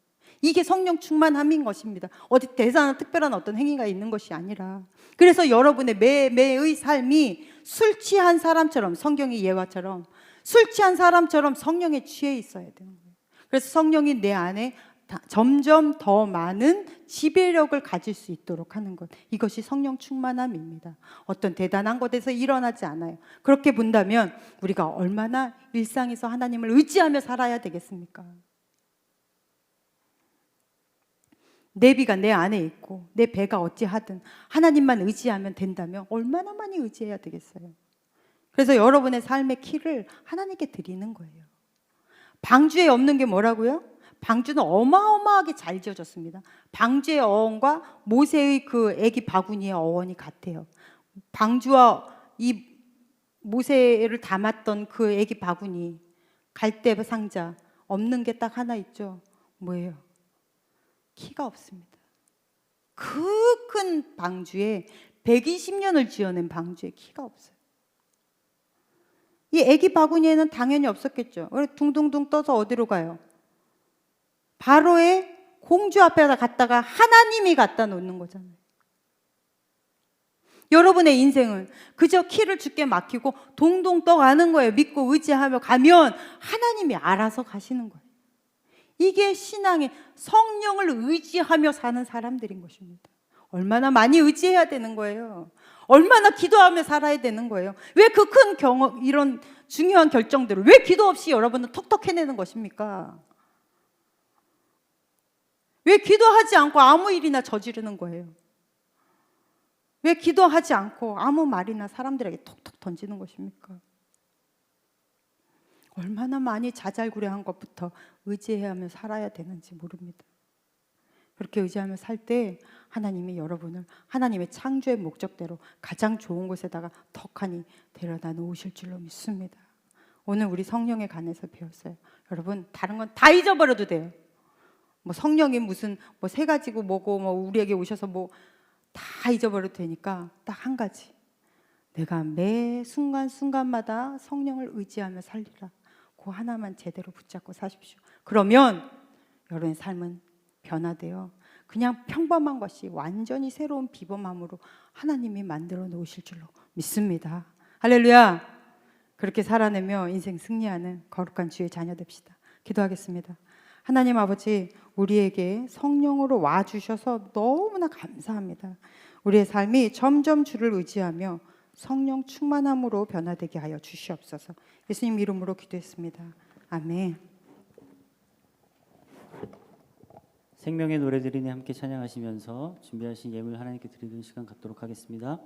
이게 성령 충만함인 것입니다. 어디 대단한 특별한 어떤 행위가 있는 것이 아니라. 그래서 여러분의 매의 삶이 술 취한 사람처럼, 성경의 예화처럼 술 취한 사람처럼 성령에 취해 있어야 되는 거예요. 그래서 성령이 내 안에 점점 더 많은 지배력을 가질 수 있도록 하는 것, 이것이 성령 충만함입니다. 어떤 대단한 것에서 일어나지 않아요. 그렇게 본다면 우리가 얼마나 일상에서 하나님을 의지하며 살아야 되겠습니까? 내비가 내 안에 있고 내 배가 어찌하든 하나님만 의지하면 된다면 얼마나 많이 의지해야 되겠어요. 그래서 여러분의 삶의 키를 하나님께 드리는 거예요. 방주에 없는 게 뭐라고요? 방주는 어마어마하게 잘 지어졌습니다. 방주의 어원과 모세의 그 애기 바구니의 어원이 같아요. 방주와 이 모세를 담았던 그 애기 바구니, 갈대 상자, 없는 게 딱 하나 있죠. 뭐예요? 키가 없습니다. 그 큰 방주에 120년을 지어낸 방주에 키가 없어요. 이 애기 바구니에는 당연히 없었겠죠. 둥둥둥 떠서 어디로 가요? 바로의 공주 앞에다 갖다가 하나님이 갖다 놓는 거잖아요. 여러분의 인생은 그저 키를 주께 맡기고 동동 떠가는 거예요. 믿고 의지하며 가면 하나님이 알아서 가시는 거예요. 이게 신앙의 성령을 의지하며 사는 사람들인 것입니다. 얼마나 많이 의지해야 되는 거예요. 얼마나 기도하며 살아야 되는 거예요. 왜 그 큰 경험, 이런 중요한 결정들을 왜 기도 없이 여러분은 턱턱 해내는 것입니까? 왜 기도하지 않고 아무 일이나 저지르는 거예요? 왜 기도하지 않고 아무 말이나 사람들에게 톡톡 던지는 것입니까? 얼마나 많이 자잘구레한 것부터 의지하며 살아야 되는지 모릅니다. 그렇게 의지하며 살 때 하나님이 여러분을 하나님의 창조의 목적대로 가장 좋은 곳에다가 덕하니 데려다 놓으실 줄로 믿습니다. 오늘 우리 성령에 관해서 배웠어요. 여러분, 다른 건 다 잊어버려도 돼요. 뭐 성령이 무슨 뭐 세 가지고 뭐고 뭐 우리에게 오셔서 뭐 다 잊어버려도 되니까 딱 한 가지. 내가 매 순간순간마다 성령을 의지하며 살리라. 그 하나만 제대로 붙잡고 사십시오. 그러면 여러분의 삶은 변화돼요. 그냥 평범한 것이 완전히 새로운 비범함으로 하나님이 만들어 놓으실 줄로 믿습니다. 할렐루야. 그렇게 살아내며 인생 승리하는 거룩한 주의 자녀 됩시다. 기도하겠습니다. 하나님 아버지, 우리에게 성령으로 와주셔서 너무나 감사합니다. 우리의 삶이 점점 주를 의지하며 성령 충만함으로 변화되게 하여 주시옵소서. 예수님 이름으로 기도했습니다. 아멘. 생명의 노래들이니 함께 찬양하시면서 준비하신 예물 하나님께 드리는 시간 갖도록 하겠습니다.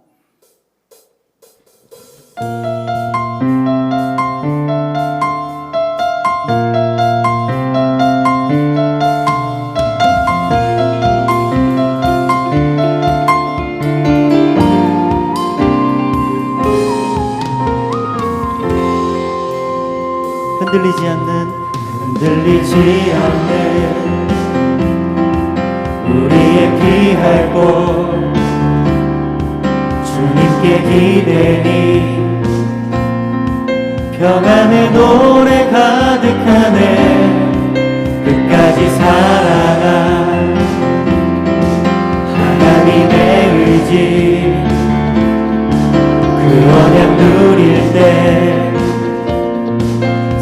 흔들리지 않는 우리의 귀할 곳 주님께 기대니 평안의 노래 가득하네 끝까지 살아간 하나님의 의지 그 언약 누릴 때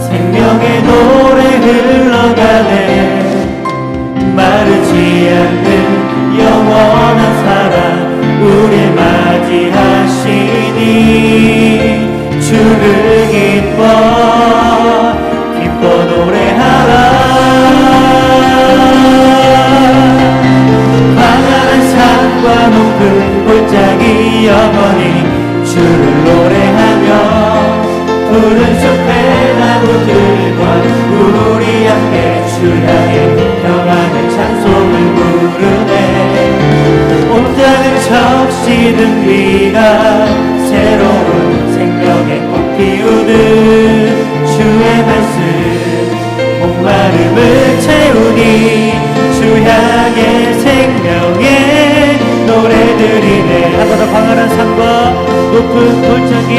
생명의 노래 흘러가네 마르지 않는 영원한 사랑 우릴 맞이하시니 주를 기뻐 노래하라 광활한 산과 높은 골짜기 영원히 주를 노래하며 푸른 숲의 나무들과 우리 함께 주 향해 평안의 찬송을 부르네 온 땅을 적시는 비가 새로운 생명의 꽃 피우듯 주의 말씀 목마름을 채우니 주 향해 생명의 노래들이네 한 번 더 광활한 산과 높은 골짜기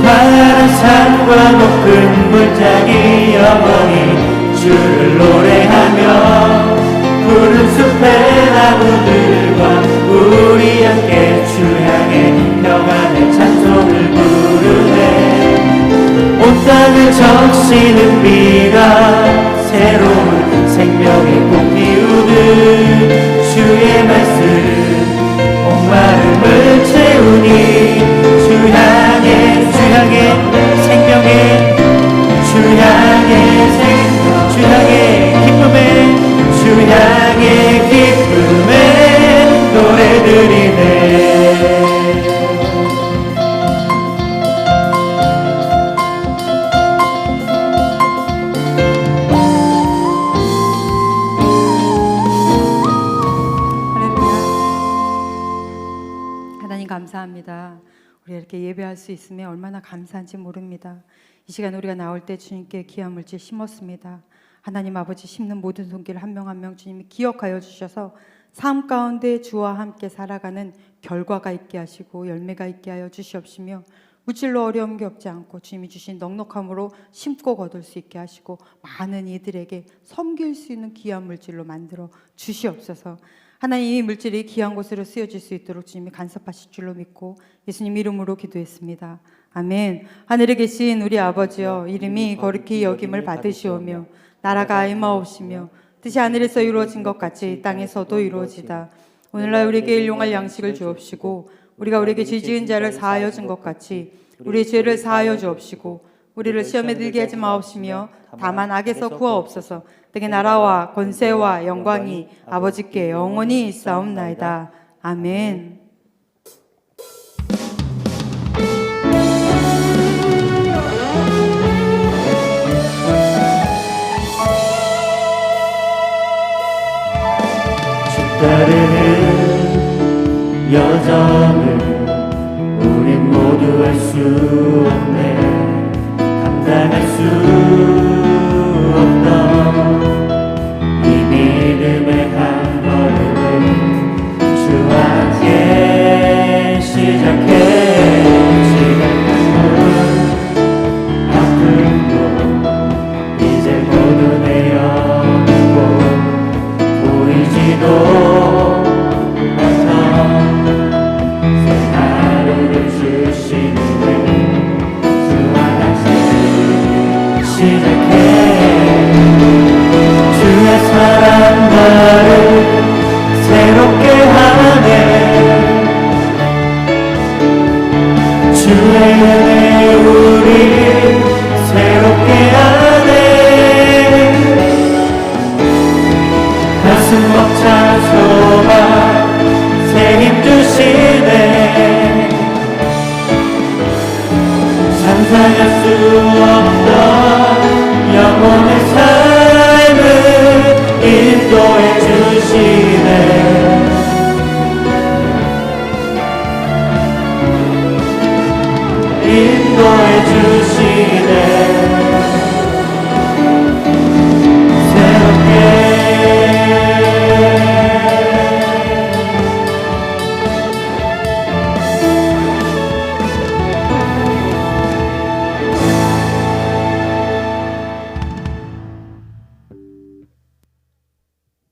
광활한 산과 높은 골짜기 영원히 주를 노래하며 푸른 숲의 나무들과 우리 함께 주 향해 평안의 찬송을 부르네 온 땅을 적시는 비가 새로운 생명의 꽃 피우듯 주의 말씀 목마름을 채우니 주 향해 생명의 주 향해 기쁨의 노래들이네 감사합니다. 우리 이렇게 예배할 수 있으면 얼마나 감사한지 모릅니다. 이 시간 우리가 나올 때 주님께 귀한 물질 심었습니다. 하나님 아버지 심는 모든 손길 한 명 한 명 주님이 기억하여 주셔서 삶 가운데 주와 함께 살아가는 결과가 있게 하시고 열매가 있게 하여 주시옵시며 물질로 어려운 게 없지 않고 주님이 주신 넉넉함으로 심고 거둘 수 있게 하시고 많은 이들에게 섬길 수 있는 귀한 물질로 만들어 주시옵소서. 하나님 이 물질이 귀한 곳으로 쓰여질 수 있도록 주님이 간섭하실 줄로 믿고 예수님 이름으로 기도했습니다. 아멘. 하늘에 계신 우리 아버지여 이름이 거룩히 여김을 받으시오며 나라가 임하옵시며 뜻이 하늘에서 이루어진 것 같이 땅에서도 이루어지다. 오늘날 우리에게 일용할 양식을 주옵시고 우리가 우리에게 죄 지은 자를 사하여 준 것 같이 우리의 죄를 사하여 주옵시고 우리를 시험에 들게 하지 마옵시며 다만 악에서 구하옵소서. 등의 나라와 권세와 영광이 아버지께 영원히 있사옵나이다. 아멘. 주 따르는 여정을 우린 모두 할 수 없네 감당할 수